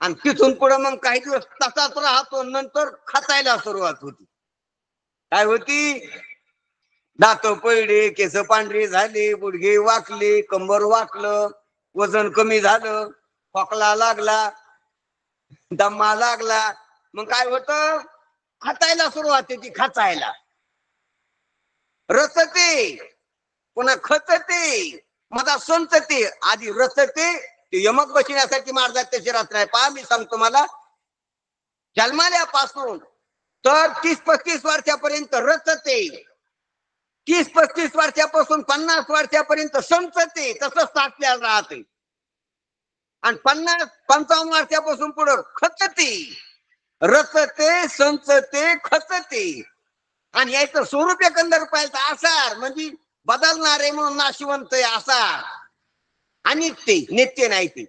आणि तिथून पुढे मग काही दिवस तसाच राहतो. नंतर खचायला सुरुवात होती. काय होती? दात पडले, केस पांढरे झाले, गुडघे वाकले, कंबर वाकलं, वजन कमी झालं, खोकला लागला, दमा लागला. मग काय होतं? खचायला सुरुवात होती. खचायला रचते पुन्हा खचते माझा संतते. आधी रचते ते यमक बसण्यासाठी मारतात त्याची रचना आहे. पहा मी सांगतो, मला जन्माल्यापासून तर 30-35 वर्षापर्यंत रचते, 30-35 वर्षापासून 50 वर्षापर्यंत संचते, तसंच साठल्याला राहते, आणि 50-55 वर्षापासून पुढे खचते. रचते संचते खचते. आणि याचं स्वरूप एकंदर पाहिजे आसार म्हणजे बदलणारे म्हणून नाशिवंत आहे आसार. आणि ते नित्य नाही ते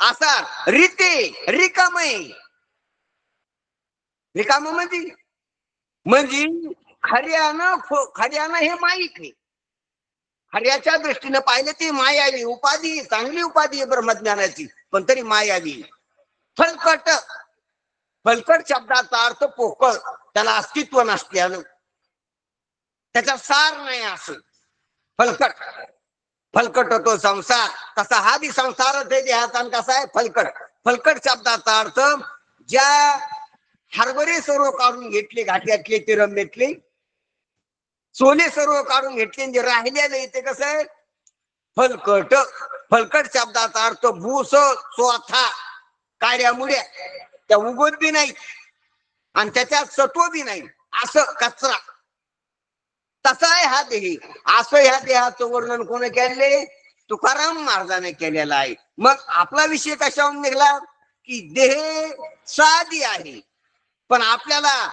आसार. रीते रिकामय. रिकाम म्हणजे खऱ्यानं हे माईक आहे. खऱ्याच्या दृष्टीनं पाहिलं ती मायावी उपाधी, चांगली उपाधी आहे ब्रह्मज्ञानाची, पण तरी मायावी. फलकट. फलकट शब्दाचा अर्थ पोकळ, त्याला अस्तित्व नसल्यानं, त्याचा सार नाही असं फलकट. फलकट होतो संसार, तसा हा बी संसारच आहे देहाचा. कसा आहे? फलकट. फलकट शब्दाचा अर्थ ज्या हरभरे सर्व काढून घेतले, घाट्यातले तिरंबेतले सोले सर्व काढून घेतले, जे राहिलेले इथे कसं आहे? फलकट. फलकट शब्दाचा अर्थ भूस स्वथा, कार्यामुळे त्या उगवत बी नाही आणि त्याच्यात सत्व बी नाही, असं कचरा. तसा आहे हा देह. असं ह्या देहाचं वर्णन कोणी केले? तुकाराम महाराजाने केलेलं आहे. मग आपला विषय कशावर निघाला की देह साधी आहे, पण आपल्याला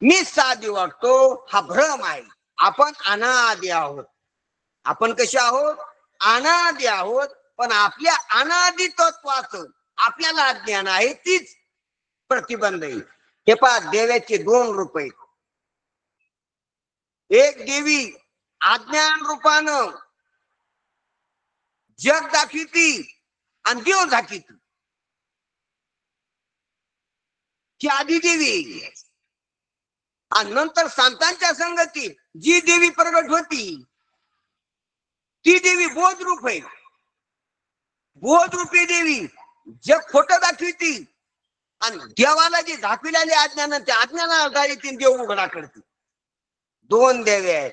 मी साधी वाटतो, हा भ्रम आहे. आपण अनादी आहोत. आपण कसे आहोत? अनादी आहोत. पण आपल्या अनादी तत्वाचं आपल्याला ज्ञान आहे, तीच प्रतिबंध आहे. हे पहा, देवाचे 2 रूप आहेत. एक देवी अज्ञान रूपानं जग दाखविती आणि देव दाखविती, ती आधी देवी. आणि नंतर संतांच्या संगती जी देवी प्रगट होती ती देवी बोध रूप आहे. बोध रूपी देवी जग खोटं दाखविती आणि देवाला जी दाखविलेली अज्ञान त्या अज्ञानाला तीन देव उघडा करते. दोन देवी आहेत,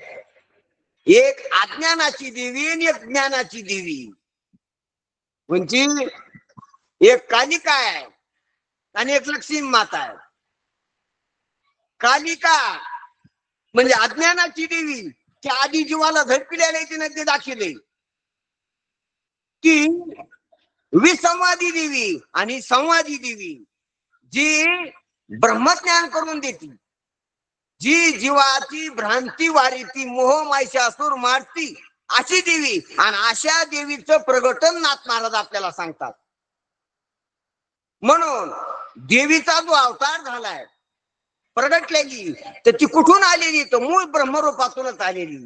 एक अज्ञानाची देवी आणि एक ज्ञानाची देवी. म्हणजे एक कालिका आहे आणि एक लक्ष्मी माता आहे. कालिका म्हणजे अज्ञानाची देवी, त्या आधी जीवाला झडपिलेले तिने ते दाखवले. ती विसंवादी देवी आणि संवादी देवी जी ब्रह्मज्ञान करून देती, जी जीवाची भ्रांती वारीती, मोह मायशासूर मारती, अशी देवी. आणि अशा देवीचं प्रगटन नाथ महाराज आपल्याला सांगतात. म्हणून देवीचा जो अवतार झालाय प्रगटलेली, तर ती कुठून आलेली, तर मूळ ब्रह्मरूपातूनच आलेली.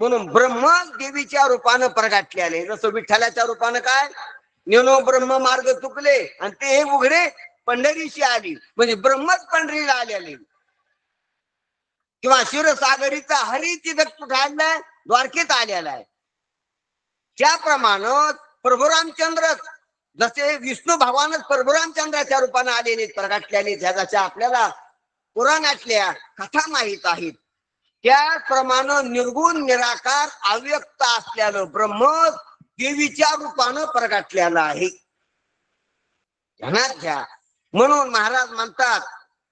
म्हणून ब्रह्म देवीच्या रूपानं प्रगटले आले. जसं विठ्ठलाच्या रूपानं काय नेनो ब्रह्म मार्ग चुकले आणि ते हे उघडे पंढरीशी आली, म्हणजे ब्रह्मच पंढरीला आलेले. किंवा क्षीरसागरीचा हरी तिथं कुठं आणलाय, द्वारकेत आलेला आहे. त्याप्रमाणे प्रभू रामचंद्र जसे विष्णू भगवानच प्रभू रामचंद्राच्या रूपाने आलेले प्रगटलेले, जगाच्या आपल्याला पुराणातल्या कथा माहित आहेत. त्याप्रमाणे निर्गुण निराकार अव्यक्त असलेलं ब्रह्म देवीच्या रूपानं प्रगटलेलं आहे. ध्यानात घ्या. म्हणून महाराज म्हणतात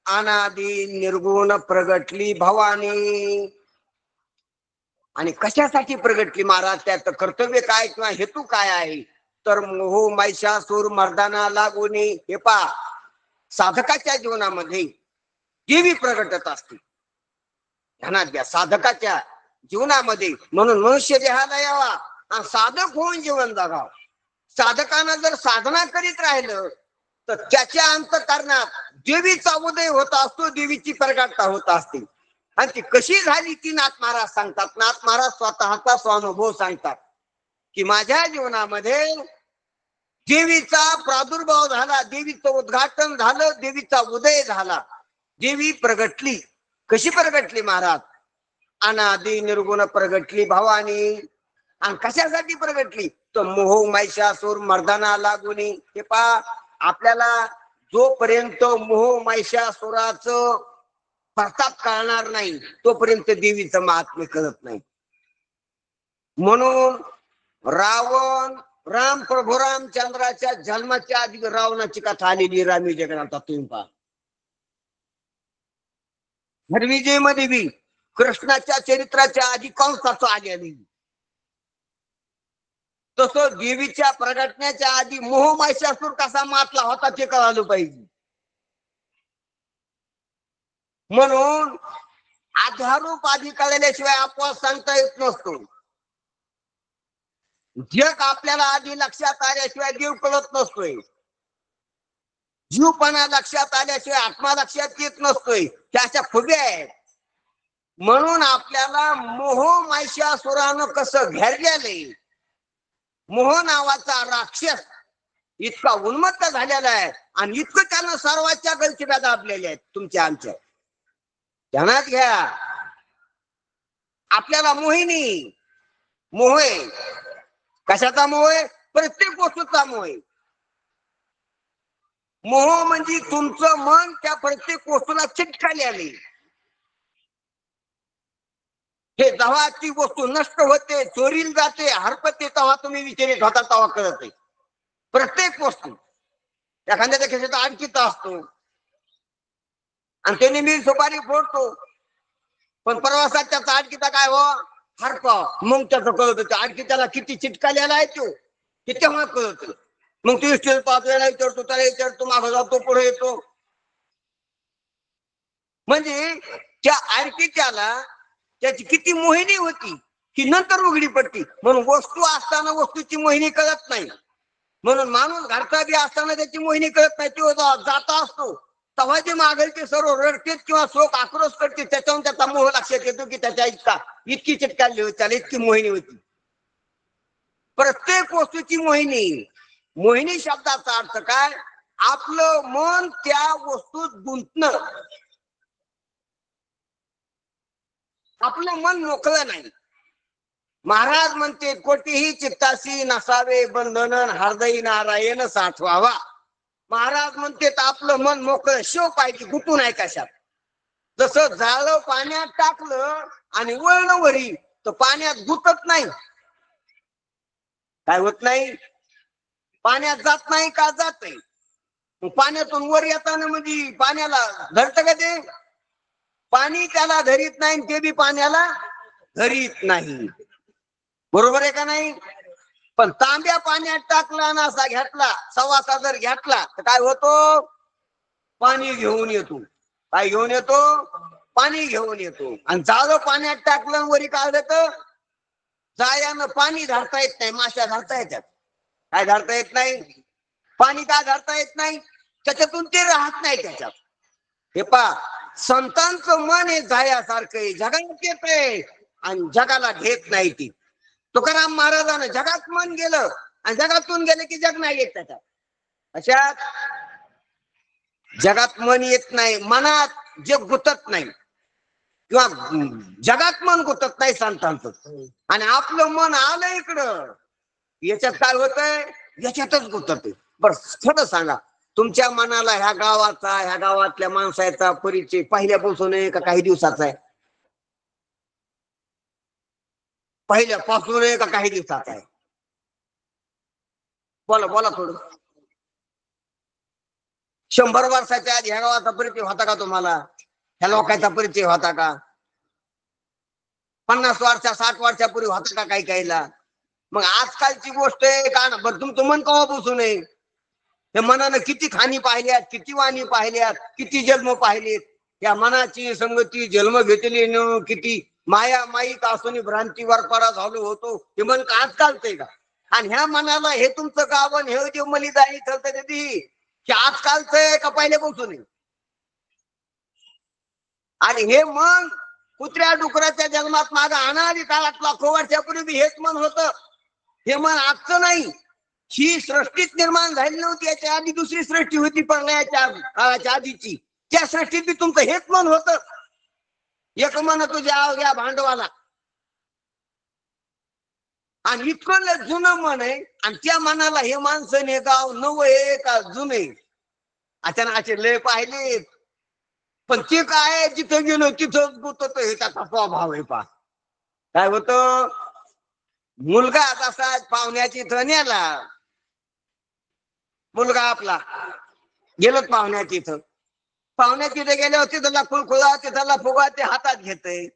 अनादि निर्गुण प्रगटली भवानी. आणि कशासाठी प्रगटली महाराज, त्याचं कर्तव्य काय किंवा हेतू काय आहे, तर मोह महिषासूर मर्दाना लागून. हे पहा, साधकाच्या जीवनामध्ये देवी प्रगटत असते. ध्यानात घ्या, साधकाच्या जीवनामध्ये. म्हणून मनुष्य देहाला यावा आणि साधक होऊन जीवन जगावं. साधकानं जर साधना करीत राहिलं तर त्याच्या अंतःकरणात देवीचा उदय होत असतो, देवीची प्रगटता होत असते. आणि ती कशी झाली ती नाथ महाराज सांगतात. नाथ महाराज स्वतःचा स्वानुभव सांगतात की माझ्या जीवनामध्ये देवीचा प्रादुर्भाव झाला, देवीचं उद्घाटन झालं, देवीचा उदय झाला, देवी प्रगटली. कशी प्रगटली महाराज, अनादि निर्गुण प्रगटली भवानी. आणि कशासाठी प्रगटली, तर मोह महिषासूर मर्दाना लागून. हे पहा, आपल्याला जोपर्यंत मोह महिषासुराचं प्रताप कळणार नाही तोपर्यंत देवीचं महात्म्य कळत नाही. म्हणून राम प्रभू रामचंद्राच्या जन्माच्या आधी रावणाची कथा आलेली रामी जगन्नाथात तुम्ही पहा. हरविजय मध्ये बी कृष्णाच्या चरित्राच्या आधी कंसाचं आलेली. तसं देवीच्या प्रगटण्याच्या आधी मोह महिषासूर कसा मातला होता ते कळालं पाहिजे. म्हणून आधारूप आधी कळल्याशिवाय अपवाद सांगता येत नसतो. जग आपल्याला आधी लक्षात आल्याशिवाय देव कळत नसतोय. जीवपणा लक्षात आल्याशिवाय आत्मा लक्षात येत नसतोय. त्याच्या खुब्या आहेत. म्हणून आपल्याला मोह महिषासुरानं कसं घेरलेलंय, मोह नावाचा राक्षस इतका उन्मत्त झालेला आहे आणि इतकं त्यानं सर्वांच्या गलतीला दाबलेले आहेत तुमच्या आमच्या. ध्यानात घ्या, आपल्याला मोहिनी मोह आहे. कशाचा मोह आहे, प्रत्येक वस्तूचा मोह आहे. मोह म्हणजे तुमचं मन त्या प्रत्येक वस्तूला चिटकायला आले. हे जेव्हा ती वस्तू नष्ट होते, चोरीला जाते, हरपते, तेव्हा तुम्ही विचलित होता, तेव्हा कळत आहे. प्रत्येक वस्तू एखाद्याच्या खिशात आणखीचा असतो आणि त्याने मी सुपारी फोडतो, पण प्रवासात त्याचा आणखीचा काय हो हरपा, मग त्याचं कळत होतं आणखी त्याला किती चिटकालेला आहे तो, ते तेव्हा कळत. मग तू स्टेज 5 वेळा विचारतो, त्याला विचारतो, मागं जातो, पुढे येतो. म्हणजे त्या आणखीच्याला त्याची किती मोहिनी होती की नंतर उघडी पडती. म्हणून वस्तू असताना वस्तूची मोहिनी कळत नाही. म्हणून माणूस घरचा बी असताना त्याची मोहिनी कळत नाही. तो जाता असतो तेव्हा जे मागेल ते सर्व रडतेत किंवा शोक आक्रोश करते, त्याच्याहून त्याचा मोह लक्षात येतो की त्याच्या इतकी चिटकाली होती, त्याला इतकी मोहिनी होती. प्रत्येक वस्तूची मोहिनी. मोहिनी शब्दाचा अर्थ काय, आपलं मन त्या वस्तूत गुंतणं. आपलं मन मोकळं नाही. महाराज म्हणते कोठीही चित्ताशी नसावे बंधन, हृदयी नारायण साठवावा. महाराज म्हणते आपलं मन मोकळं शिव पाहिजे, गुतून आहे कशात. जसं जाळं पाण्यात टाकलं आणि वळण वरी तर पाण्यात गुतत नाही. काय होत नाही, पाण्यात जात नाही का जात. पाण्यातून वर येताना म्हणजे पाण्याला धरत का ते, पाणी त्याला धरीत नाही, ते बी पाण्याला धरीत नाही. बरोबर आहे का नाही. पण तांब्या पाण्यात टाकला ना असा घेतला, सवासा जर घेतला तर काय होतो, पाणी घेऊन येतो. काय घेऊन येतो, पाणी घेऊन येतो. आणि जाळं पाण्यात टाकलं वरी काढलं तर जाळ्यानं पाणी धरता येत नाही, माश्या धरता येतात. काय धरता येत नाही, पाणी का धरता येत नाही, त्याच्यातून ते राहत नाही त्याच्यात. हे पा संतांचं मन हे जाळ्यासारखं आहे, जगात येतंय आणि जगाला घेत नाही. ती तुकाराम महाराजांना जगात मन गेलं आणि जगातून गेलं की जग नाही येत त्याच्यात. अशात जगात मन येत नाही, मनात जे गुतत नाही किंवा जगात मन गुतत नाही संतांचं. आणि आपलं मन आलं इकडं, याच्यात काय होतंय, याच्यातच गुतत. बरं थोडं सांगा, तुमच्या मनाला ह्या गावाचा, ह्या गावातल्या माणसाचा परिचय पहिल्यापासून आहे का काही दिवसाचा आहे? पहिल्यापासून आहे का काही दिवसाचा आहे? बोला बोला थोडं. 100 वर्षाच्या आधी ह्या गावाचा परिचय होता का तुम्हाला? ह्या लोकांचा परिचय होता का? 50 वर्ष 60 वर्षापूर्वी होता का काही काहीला? मग आजकालची गोष्ट आहे का? बरं तुमचं मन कवा बसून आहे? हे मनानं किती खाणी पाहिल्यात, किती वाणी पाहिल्यात, किती जन्म पाहिलेत. या मनाची संगती जन्म घेतली, किती माया माईक असून भ्रांतीवर परा झालो होतो. हे मन का आजकालच का? आणि ह्या मनाला हे तुमचं गावन हे जे मलिदाई ठरतं कधी हे आजकालच आहे का पहिल्यापासून आहे? आणि हे मन कुत्र्या डुकराच्या जन्मात माग अनादी काळात लाखो वर्षापूर्वी हेच मन होतं. हे मन आजचं नाही. ही सृष्टीच निर्माण झाली नव्हती, याच्या आधी दुसरी सृष्टी होती प्रलयाच्या काळाच्या आधीची. त्या सृष्टीत बी तुमचं हेच मन होतं. एक मन तुझ्या अवघ्या भांडवाला. आणि इतकं जुनं मन आहे आणि त्या मनाला हे माणसं ने गाव नव आहे का जुने अचानक लय पाहिले. पण ते काय जिथं गेलो तिथंच गुतत, हे त्याचा स्वभाव आहे. पा काय होतं, मुलगा तसा पाहुण्याची इथं नेला, मुलगा आपला गेलो पाहुण्याची इथं. पाहुण्याची इथं गेल्यावर तिथला खुळखुळा तिथला फुगा ते हातात घेतय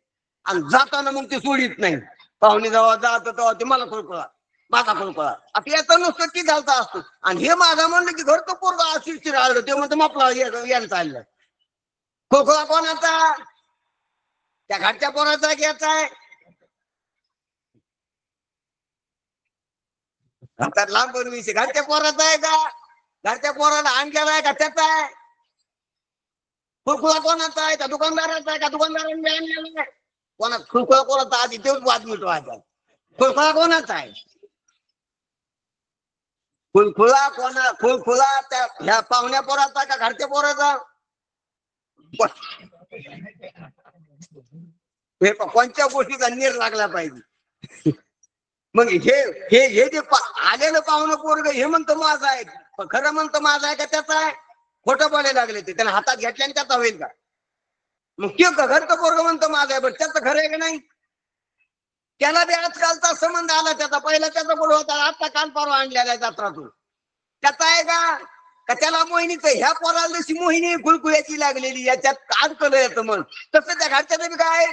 आणि जाताना मग ते सोडित नाही. पाहुणे जेव्हा जात तेव्हा ते मला खुळखुळा, माझा खुळखुळा. आता याचा नुसतं ती घालता असतो. आणि हे माझा म्हणलं की घरचं पोरगा अशीच राहिलं, ते म्हणतो आपला यायला चाललं. खुळखुळा कोणाचा? त्या घरच्या पोराचा घ्यायचाय. आता लांब विषय घरच्या पोराचा आहे का? घरच्या पोराला आणलेला आहे का त्याचा आहे? खुळखुळा कोणाचा आहे? का दुकानदाराचा आहे? का दुकानदारांनी आणलेला आहे? कोणा खुळखुळा कोणाचा? आधी तेच वाद मिटवायचा. खुळखुळा कोणाचा आहे? खुळखुळा खुळखुळा त्या ह्या पाहुण्या पोराचा का घरच्या पोराचा? हे कोणत्या गोष्टीचा नीर लागला पाहिजे. मग हे हे हे जे आलेलं पाहुणं पोरग हे म्हणतं माझं आहे, खरं म्हणतं माझं आहे का त्याचा आहे? खोटं बोलायला लागले ते, त्याने हातात घेतल्याने त्याचा होईल का? मग ते घरचं पोरग म्हणतं माझं आहे, पण त्याचं खरं आहे का नाही? त्याला बी आजकालचा संबंध आला त्याचा. पहिला त्याचा बोल होता, आता काल परवा आणलेला आहे जत्रातून. त्याचा आहे का त्याला मोहिनीचं? ह्या पोराला जशी मोहिनी खुळखुळ्याची लागलेली याच्यात अडकलं येतं मन, तसं त्या घरच्याचं बी काय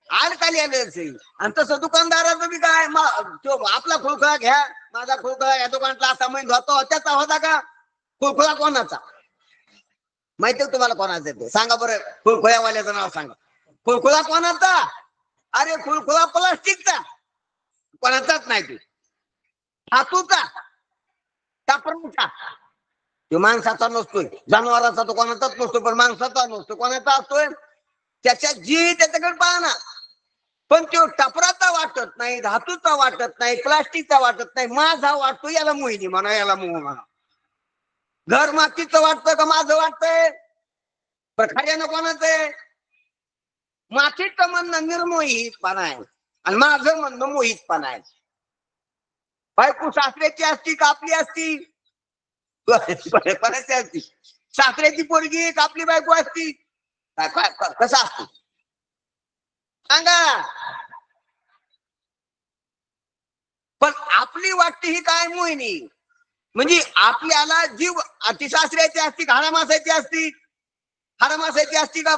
अडकाली आलेलं. आणि तसं दुकानदाराचं बी काय, आपला खुळखुळा घ्या, माझा खुळखुळा या दुकानातला असा महिना होतो. त्याचा होता का? खुळखुळा कोणाचा माहिती तुम्हाला? कोणाचं ते सांगा बरं. खुळखुळ्यावाल्याचं नाव सांगा. खुळखुळा कोणाचा? अरे खुळखुळा प्लास्टिकचा, कोणाचाच नाही. ते धातूचा टापरूचा. तो माणसाचा नसतोय, जनावराचा तो कोणाचाच नसतो, पण माणसाचा नसतो. कोणाचा असतोय? त्याच्या जी त्याच्याकडे पाहणार. पण तो टपराचा वाटत नाही, धातूचा वाटत नाही, प्लास्टिकचा वाटत नाही, माझा वाटतो. याला मोहिनी म्हणा, याला मोह म्हणा. घर मातीचं वाटतं का माझं वाटतंय? पण खऱ्यानं कोणाचं आहे? मातीचं म्हणणं निर्मोहीतपणा आहे आणि माझं म्हणणं मोहितपणा आहे. बायको सासऱ्याची असती का आपली असती? कोणाची असती? सासऱ्याची पोरगी का आपली बायको असती? कसं असतो सांगा. पण आपली वाटते ही काय मोहिनी, म्हणजे आपल्याला जीव ती सासऱ्याची असती का हाडामासाची असती? हाडामासाची असती का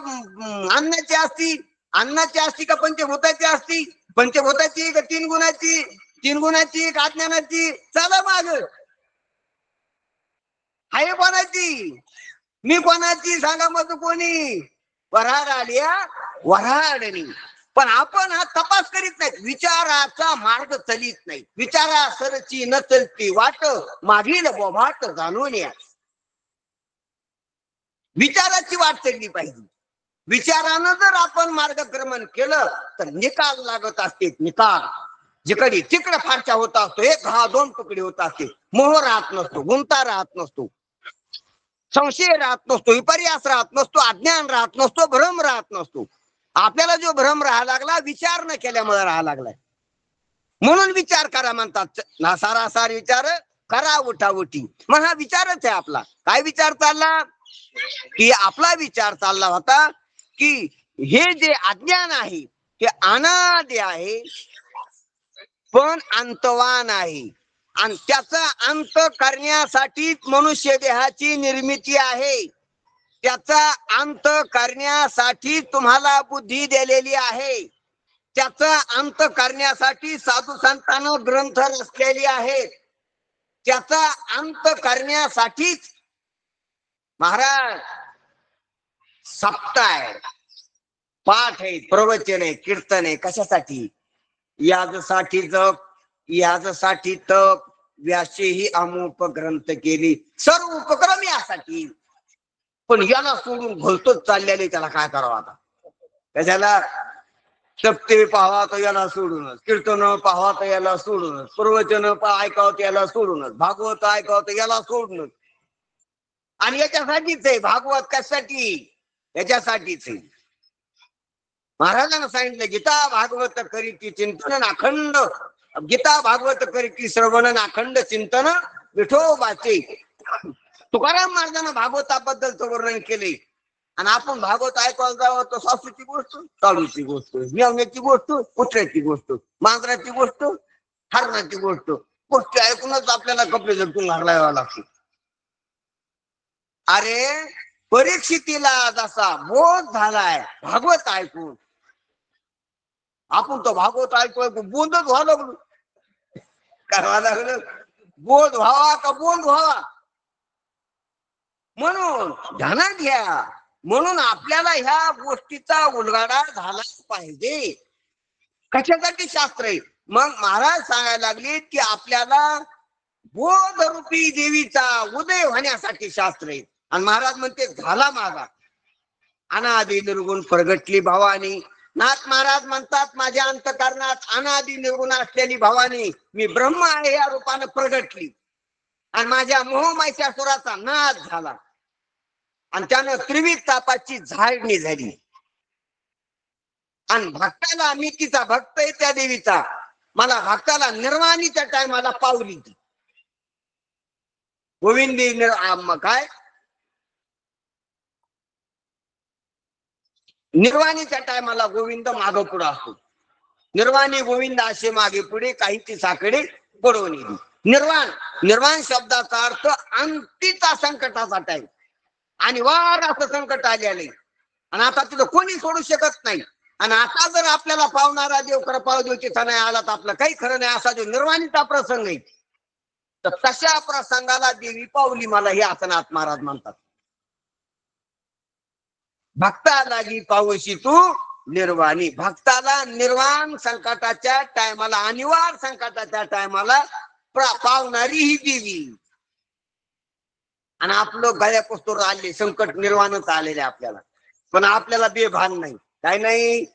अन्नाची असती? अन्नाची असती का पंचभूताची असती? पंचभूताची का तीन गुणाची? तीन गुणाची का अज्ञानाची? चला माग आहे कोणाची? मी कोणाची सांगा मग कोणी? वराड आलिया वराडणी. पण आपण हा तपास करीत नाही, विचाराचा मार्ग चलित नाही. विचारा सरची न चलती वाट, मागील बोभाट जाणून या. विचाराची वाट चलली पाहिजे. विचारानं जर आपण मार्गक्रमण केलं तर निकाल लागत असते. निकाल जिकडे तिकडे फारच्या होत असतो. एक हा दोन तुकडे होत असते. मोह राहत नसतो, गुंता राहत नसतो, संशय राहत नसतो, विपर्यास राहत नसतो, अज्ञान राहत नसतो, भ्रम राहत नसतो. आपल्याला जो भ्रम राहायला लागला विचार न केल्यामुळे राहायला लागलाय. म्हणून विचार करा म्हणतात. सारासार विचार करा उठाउठी. मग हा विचारच आहे आपला. काय विचार चालला? की आपला विचार चालला होता की हे जे अज्ञान आहे ते अनादि आहे पण अंतवान आहे आणि त्याचा अंत करण्यासाठी मनुष्य देहाची निर्मिती आहे. त्याचा अंत करण्यासाठी तुम्हाला बुद्धी दिलेली आहे. त्याचा अंत करण्यासाठी साधू संतांनं ग्रंथ रचलेले आहेत. त्याचा अंत करण्यासाठीच महाराज सप्ताह आहे, पाठ आहे, प्रवचन आहे, कीर्तन आहे. कशासाठी? याजसाठी जप, याजसाठी तप, व्यासे ही अमुक ग्रंथ केली, सर्व उपक्रम यासाठी. पण याला सोडून भलतोच चाललेले, त्याला काय करावं आता? त्याच्याला सप्ते पाहावा तर याला सोडूनच, कीर्तन पाहावा तर याला सोडूनच, प्रवचन ऐकावं तर याला सोडूनच, भागवत ऐकावं तर याला सोडूनच. आणि याच्यासाठीच आहे भागवत. कशासाठी? याच्यासाठीच आहे. महाराजांना सांगितलं गीता भागवत करीती चिंतन अखंड, गीता भागवत करीती श्रवण अखंड चिंतन विठोबाचे. तुकाराम महाराजांना भागवताबद्दलचं वर्णन केले. आणि आपण भागवत ऐकायला जावं तर सासूची गोष्ट, चालूची गोष्ट, मेवण्याची गोष्ट, कुत्र्याची गोष्ट, मांजराची गोष्ट, हरणाची गोष्ट, गोष्टी ऐकूनच आपल्याला कपडे झटकून घालायला लागते. अरे परीक्षितीला जसा बोध झालाय भागवत ऐकून, आपण तो भागवत ऐकूय बोधच व्हावं लागलो. करावं लागलं बोध व्हावा का बोध व्हावा. म्हणून ध्यानात घ्या. म्हणून आपल्याला ह्या गोष्टीचा उलगडा झालाच पाहिजे. कशासाठी शास्त्र आहे? मग महाराज सांगायला लागले की आपल्याला बोधरूपी देवीचा उदय होण्यासाठी शास्त्र आहे. आणि महाराज म्हणते झाला माझा अनादि निर्गुण प्रगटली भवानी. नाथ महाराज म्हणतात माझ्या अंतःकरणात अनादि निर्गुण असलेली भवानी मी ब्रह्म आहे या रूपाने प्रगटली आणि माझ्या मोहमायच्या सुराचा नाश झाला आणि त्यानं त्रिविध तापाची झाडणी झाली. आणि भक्ताला, मी तिचा भक्त आहे त्या देवीचा, मला भक्ताला निर्वाणीच्या टायमाला पावली ती गोविंदी काय निर्वाणीच्या टायमाला गोविंद मागं पुढे असतो. निर्वाणी गोविंद असे मागे पुढे काही ती साकडे पडवून येईल. निर्वाण, निर्वाण शब्दाचा अर्थ अंतीचा संकटाचा टाइम. आणि वार असं संकट आले आणि आता तिथं कोणी सोडू शकत नाही. आणि आता जर आपल्याला पावणारा देव कृपा देवचा नाही आला तर आपलं काही खरं नाही. असा जो निर्वाणीचा प्रसंग आहे तर तशा प्रसंगाला देवी पावली मला हे आसनात महाराज म्हणतात. भक्ताला जी पावशी तू निर्वाणी. भक्ताला निर्वाण संकटाच्या टायमाला, अनिवार्य संकटाच्या टायमाला पावणारी ही देवी. आणि आपलं गळ्यापासून आले संकट निर्वाणच आलेले आपल्याला, पण आपल्याला बेभान नाही, काय नाही.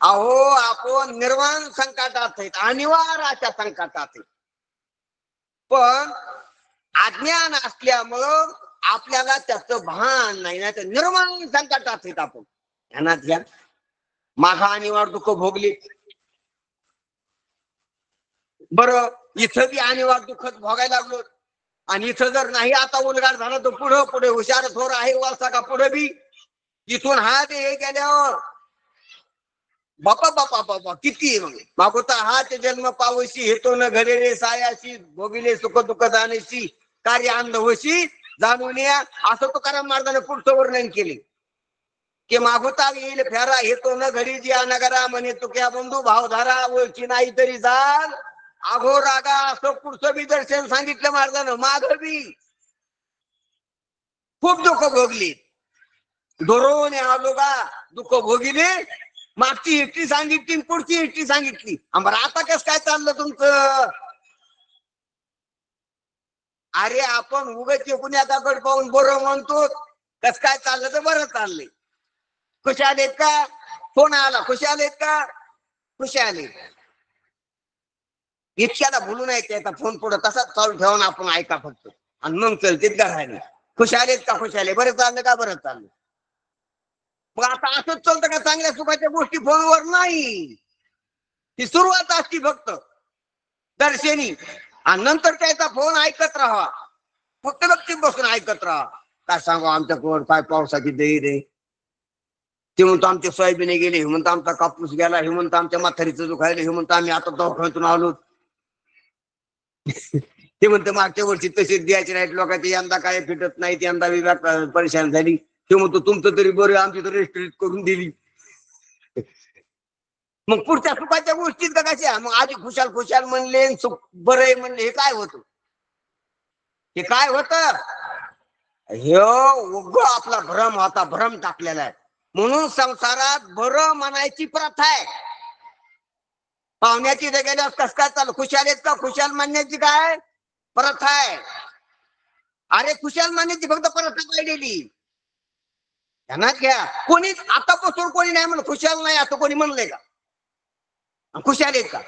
अहो आपण निर्वाण संकटात आहेत, अनिवार्याच्या संकटात आहेत. पण अज्ञान असल्यामुळं आपल्याला त्याचं भान नाही. नाही तर निर्वाण संकटात आहेत आपण. ध्यानात घ्या. माघा आणीवार दुःख भोगली. बरं इथं बी आणीवार दुःख भोगायला लागलो. आणि इथं जर नाही आता उलगाड झाला तर पुढं पुढे हुशार थोर आहे वारसा का पुढे बी इथून हा ते हे गेल्यावर बापा बापा बापा किती मग मागोता हा ते जन्म पावशी हेतो न घरेरे सायाशी भोगिले सुख दुःख जाणेशी कार्य अंध होशी जाणून या असं तुकाराम महाराजांनी पुढचं वर्णन केले की मागोता येईल फेरा हेतो न घरी जी नगरा म्हणे तुक्या बंधू भावधारा ओळखी नाही तरी जाल आघो रागा असं पुढचं बी दर्शन सांगितलं महाराजानं. माग बी खूप दुःख भोगली धोरून आलो का दुःख भोगिले. मागची हिस्ट्री सांगितली पुढची हिस्ट्री सांगितली. बरं आता कस काय चाललं तुमचं. अरे आपण उगाच कुणाकडे पाहून बरं म्हणतो कस काय चाललं तर बरं चाललंय. खुशी आलेत का फोन आला खुशी आलेत का खुशी आले. इतक्याला बोलू नाही त्याचा फोन पुढे तसाच चालू ठेवून आपण ऐका फक्त आणि मग चलते घराने खुशी आलेत का खुशी आले बरं चाललं का बरं चाललं. मग आता असंच चालतं का चांगल्या सुखाच्या गोष्टी फोनवर नाही. ही सुरुवात असती फक्त दर्शनी आणि नंतर त्याचा फोन ऐकत राहा. फक्त गपचीप बसून ऐकत राहा. काय सांगू आमच्याकडे काय पावसाची दही रे. ते म्हणतो आमचे सोयाबीन गेले हे म्हणतो आमचा कापूस गेला हे म्हणतो आमच्या म्हातारीचं दुखायला हे म्हणतो आम्ही आता दवाखान्यातून आलो. ते म्हणतं मागच्या वर्षी तशीच द्यायचे नाहीत लोकांचे यंदा काय फिटत नाही यंदा विभाग परेशान झाली. ते म्हणतो तुमचं तरी बरं आमची तर रेस्ट्रिक्ट करून दिली. मग पुढच्या सुखाच्या गोष्टीत का कशा मग आधी खुशाल खुशाल म्हणले सुख बरं आहे म्हणले हे काय होतं. हे काय होत हे उग आपला भ्रम होता भ्रम टाकलेला आहे. म्हणून संसारात बरं म्हणायची प्रथा आहे. पाहुण्याची गेल्यावर कस काय चालू खुशाल आहेत का खुशाल म्हणण्याची काय प्रथा आहे. अरे खुशाल म्हणण्याची फक्त प्रथा पाहिलेली ध्यानात घ्या. कोणीच आतापासून कोणी नाही म्हणलं खुशाल नाही असं कोणी म्हणलंय का खुशाल आहेत का.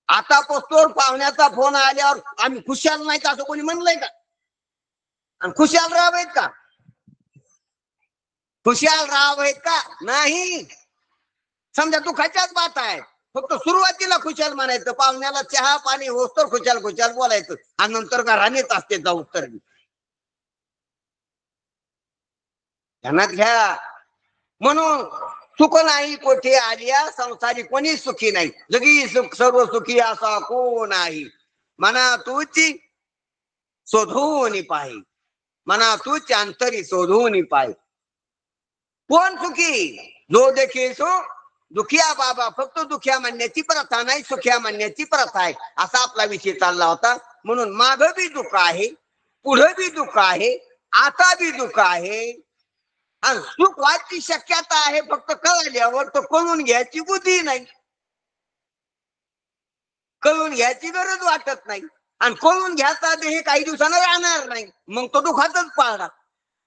आतापासून पाहुण्याचा फोन आल्यावर आम्ही खुशाल नाही असं कोणी म्हणलंय का आणि खुशाल राहाव आहेत का खुशाल राहाव आहेत का नाही. समजा दुःखाच्याच बात आहे फक्त सुरुवातीला खुशाल म्हणायचं पाहुण्याला चहा पाणी होतं खुशाल खुशाल बोलायचं आणि नंतर घरानेच असते जा उत्तर ध्यानात घ्या. म्हणून सुख नाही कोठे आलिया संसारी कोणी सुखी नाही जगी सुख सर्व सुखी असा कोण आहे. मना तूची शोधून पाहि मना तूच अंतरी शोधून पाहि. कोण सुखी जो देखील सो दुखिया बाबा फक्त दुखिया म्हणण्याची प्रथा नाही सुखिया म्हणण्याची प्रथा आहे असा आपला विषय चालला होता. म्हणून माग बी दुःख आहे पुढे बी दुःख आहे आता बी दुःख आहे आणि सुख व्हायची शक्यता आहे फक्त कळल्यावर तर कळून घ्यायची बुद्धी नाही. कळून घ्यायची गरज वाटत नाही आणि कळून घ्यायचा हे काही दिवसानं राहणार नाही मग तो दुःखातच पाळणार.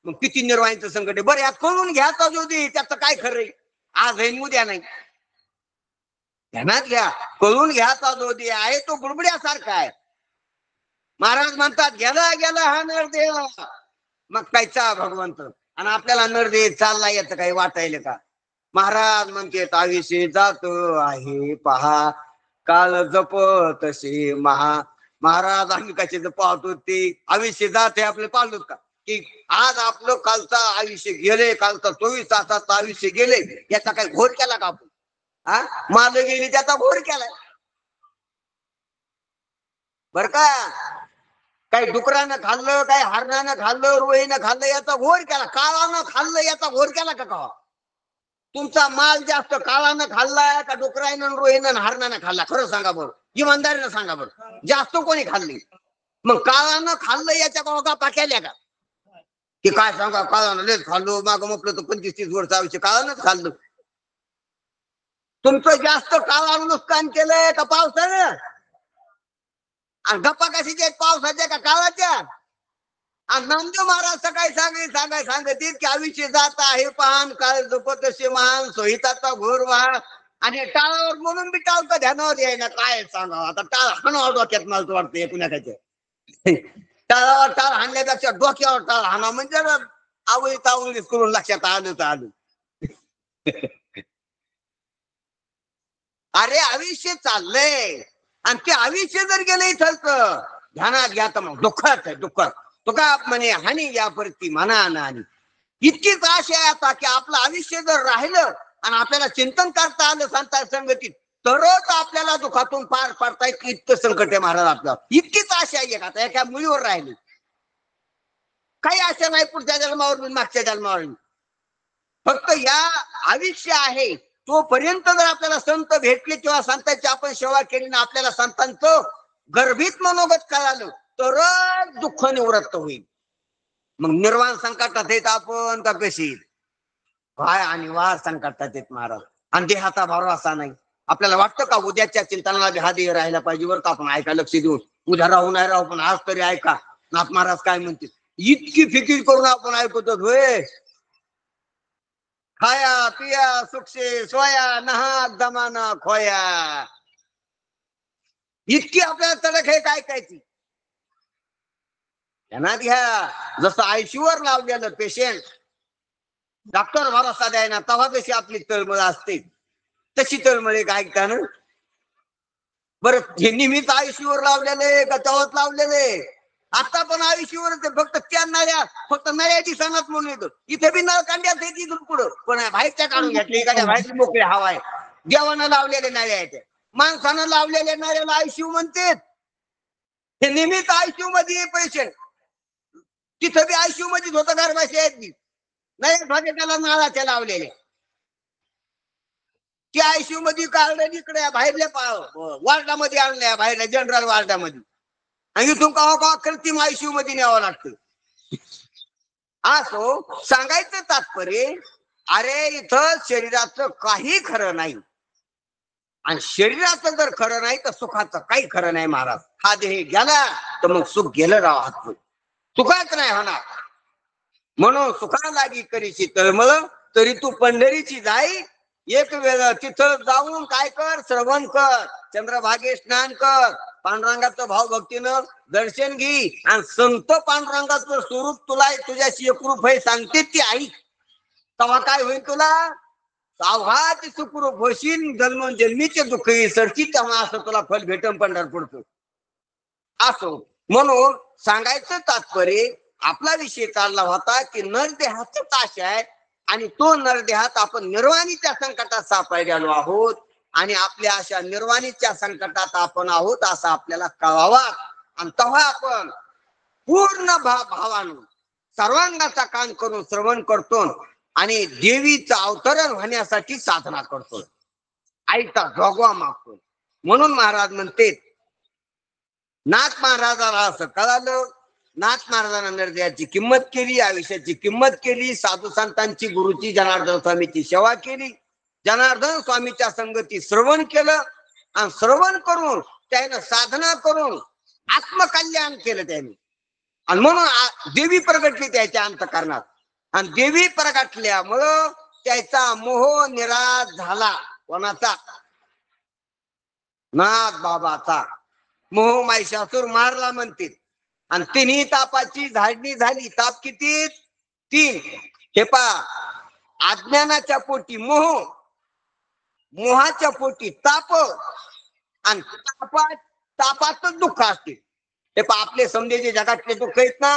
मग किती निर्वाणीचं संकट आहे. बरं यात कळून घ्यायचा जो दे त्याचं काय खरंय आज आहे उद्या नाही. ध्यानात घ्या कळून घ्यायचा जो दे आहे तो बुडबुड्यासारखा आहे. महाराज म्हणतात गेला गेला हा नरदेव मग कायचा भगवंत आणि आपल्याला नरदेव चालला येतं काही वाटायला का. महाराज म्हणते आयुष्य जात आहे पहा काल जप तसे महाराज आम्ही कसे पाहतो ते आयुष्य जात आहे आपले पाहतो का की आज आपलं कालचं आयुष्य गेले कालचं 24 तासाचं आयुष्य गेले याचा काही घोर केला का आपण. हा माल गेली त्याचा घोर केलाय बर का. काही डुकरानं खाल्लं काही हरणानं खाल्लं रोहीनं खाल्लं याचा घोर केला काळानं खाल्लं याचा घोर केला का. तुमचा माल जास्त काळानं खाल्लाय का डुकरानं रोहीनं हरणानं खाल्ला खरं सांगा बरं इमानदारीनं सांगा बरं जास्त कोणी खाल्ली. मग काळानं खाल्लं याच्या का पाक्याल्या का की काय सांगा काळानं लेच खाल्लो मागं म्हटलं तर 25-30 वर्ष आयुष्य काळानंच खाल्लं. तुमचं जास्त काळानं नुकसान केलंय का पावसानं आणि गप्पा कशाच्या पावसाच्या का काळाच्या. आणि नामदेव महाराज सकाळी सांगतील की आयुष्य जात आहे पान काळ जपतसे महान सोहिताचा घोर वाहा आणि टाळावर म्हणून बी टाळतं ध्यानावर यायला काय सांगा. आता टाळ हाणावं डोक्यात मला वाटतं कुणाच्या टाळावर टाळ हाणल्यापेक्षा डोक्यावर टाळ हाणा म्हणजे आवळी तावळीच करून लक्षात आलं तर आलं. अरे आयुष्य चाललंय आणि ते आयुष्य जर गेलं इथं ध्यानात घ्या तर मग दुःखात आहे दुःख. तो का म्हणे हानी यावरती म्हणा आणि इतकीच आशा आहे आता की आपलं आयुष्य जर राहिलं आणि आपल्याला चिंतन करता आलं संत संगतीत तरच आपल्याला दुःखातून पार पडता येईल. इतकं संकट आहे महाराज आपलं. इतकीच आशा आहे आता एका मुलीवर राहिली. काही आशा नाही पुढच्या जन्मावर मागच्या जन्मावर. फक्त या आयुष्य आहे तोपर्यंत जर आपल्याला संत भेटले किंवा संतांची आपण सेवा केली ना आपल्याला संतांचं गर्भित मनोगत कळालं तरच दुःख निवृत्त होईल. मग निर्वाण संकटात येत आपण का कशी काय आणि वार संकटात येत महाराज. आणि देहाचा भरोसा नाही. आपल्याला वाटतं का उद्याच्या चिंतनाला हा देह राहायला पाहिजे बरं का आपण ऐका लक्ष देऊन. उद्या राहू नाही राहू पण आज तरी ऐका नाथ महाराज काय म्हणतील. इतकी फिकीर करून आपण ऐकतो होय. खाया पिया सुखसे सोया नहा दमाना खोया. इतकी आपल्याला तडक आहे काय कायची. ध्यानात घ्या जसं आयसीयूवर लावलेलं पेशंट डॉक्टर भरोसा द्यायना तेव्हा कशी आपली तळमळ असते तशी तळमळ ऐकता ना. बरं हे निमित्त आयसीयूवर लावलेले का तेव्हाच लावलेले. आता पण आयुष्यावर फक्त त्या नळ्या फक्त नळ्याची सणत म्हणून येतो. इथे बी नळ कांड्यात तिथून पुढं पण बाहेरच्या काढून घेतली एखाद्या बाहेरची मोकळी हवा आहे. देवानं लावलेले नळ्या आहेत माणसानं लावलेल्या नळ्याला आयसीयू म्हणतात. हे निमित्त आयसीयू मध्ये पेशंट तिथं बी आयसीयू मध्येच होतं गर्भाशय आहेत नाही त्याला नळाच्या लावलेल्या. ती आयसीयू मध्ये काढलं इकडे बाहेरल्या वार्डामध्ये आणल्या बाहेरल्या जनरल वार्डामध्ये आणि इथून का कृत्रिम आयसीयू मध्ये न्यावं लागतं. असो सांगायचं तात्पर्य अरे इथं शरीराचं काही खरं नाही आणि शरीराचं जर खरं नाही तर सुखाचं काही खरं नाही महाराज. हा देह गेला तर मग सुख गेलं राव हात सुखाच नाही होणार. म्हणून सुखा लागी करीची तळमळ तरी तू पंढरीची जाई एक वेळ तिथं जाऊन काय कर श्रवण कर चंद्रभागे स्नान कर पांडुरंगाचं भावभक्तीनं दर्शन घे आणि संत पांडुरंगाचं स्वरूप तुला तुझ्याशी एकरूप आहे सांगते ती आई. तेव्हा काय होईल तुला सावघात सुखरूप होशील जन्मजन्मीचे दुःख सरची तेव्हा असं तुला फल भेटन पंढरपूरचं. असो म्हणून सांगायचं तात्पर्य आपला विषय चालला होता की नरदेहाचीच आशा आहे आणि तो नरदेहात आपण निर्वाणीच्या संकटात सापडलेलो आहोत आणि आपल्या अशा निर्वाणीच्या संकटात आपण आहोत असं आपल्याला कळावा. आणि तेव्हा आपण पूर्ण भावानं सर्वांगाचा कान करून श्रवण करतो आणि देवीचं अवतरण होण्यासाठी साधना करतो आईचा जोगवा मागतो. म्हणून महाराज म्हणते नाथ महाराजाला असं कळालं. नाथ महाराजांना निर्दयाची किंमत केली आयुष्याची किंमत केली साधू संतांची गुरुची जनार्दन स्वामीची सेवा केली जनार्दन स्वामीच्या संगती श्रवण केलं आणि श्रवण करून त्यानं साधना करून आत्मकल्याण केलं त्यांनी. आणि म्हणून देवी प्रगटली त्याच्या अंतःकरणात आणि देवी प्रगटल्यामुळं त्याचा मोह निराश झाला. कोणाचा नाथ बाबाचा. मोह महिषासूर मारला म्हणते आणि तिन्ही तापाची झाडणी झाली. ताप किती 3. हे पहा अज्ञानाच्या पोटी मोह मोहाच्या पोटी ताप आणि तापातच दुःख असते. हे पहा आपले समजे जे जगातले दुःख आहेत ना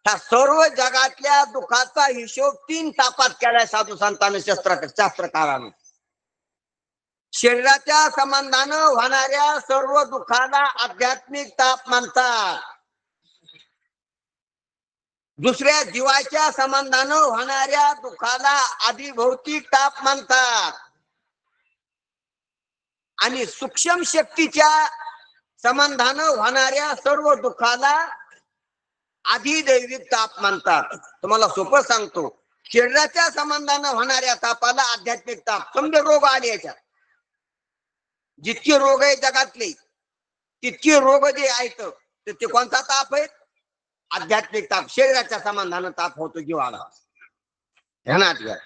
ह्या सर्व जगातल्या दुःखाचा हिशोब 3 तापात केलाय साधू संतांनी शास्त्रकारानं. शरीराच्या संबंधानं होणाऱ्या सर्व दुःखाला आध्यात्मिक ताप म्हणतात. दुसऱ्या जीवाच्या संबंधानं होणाऱ्या दुःखाला आदिभौतिक ताप म्हणतात आणि सूक्ष्म शक्तीच्या संबंधानं होणाऱ्या सर्व दुःखाला आदिदैविक ताप म्हणतात. तुम्हाला सोपं सांगतो शरीराच्या संबंधानं होणाऱ्या तापाला आध्यात्मिक ताप. समजा रोग आले याच्यात जितके रोग आहे जगातले तितके रोग जे आहेत तर ते कोणता ताप आहे आध्यात्मिक ताप. शरीराच्या संबंधानं ताप होतो जीवाला ध्यानात घ्या.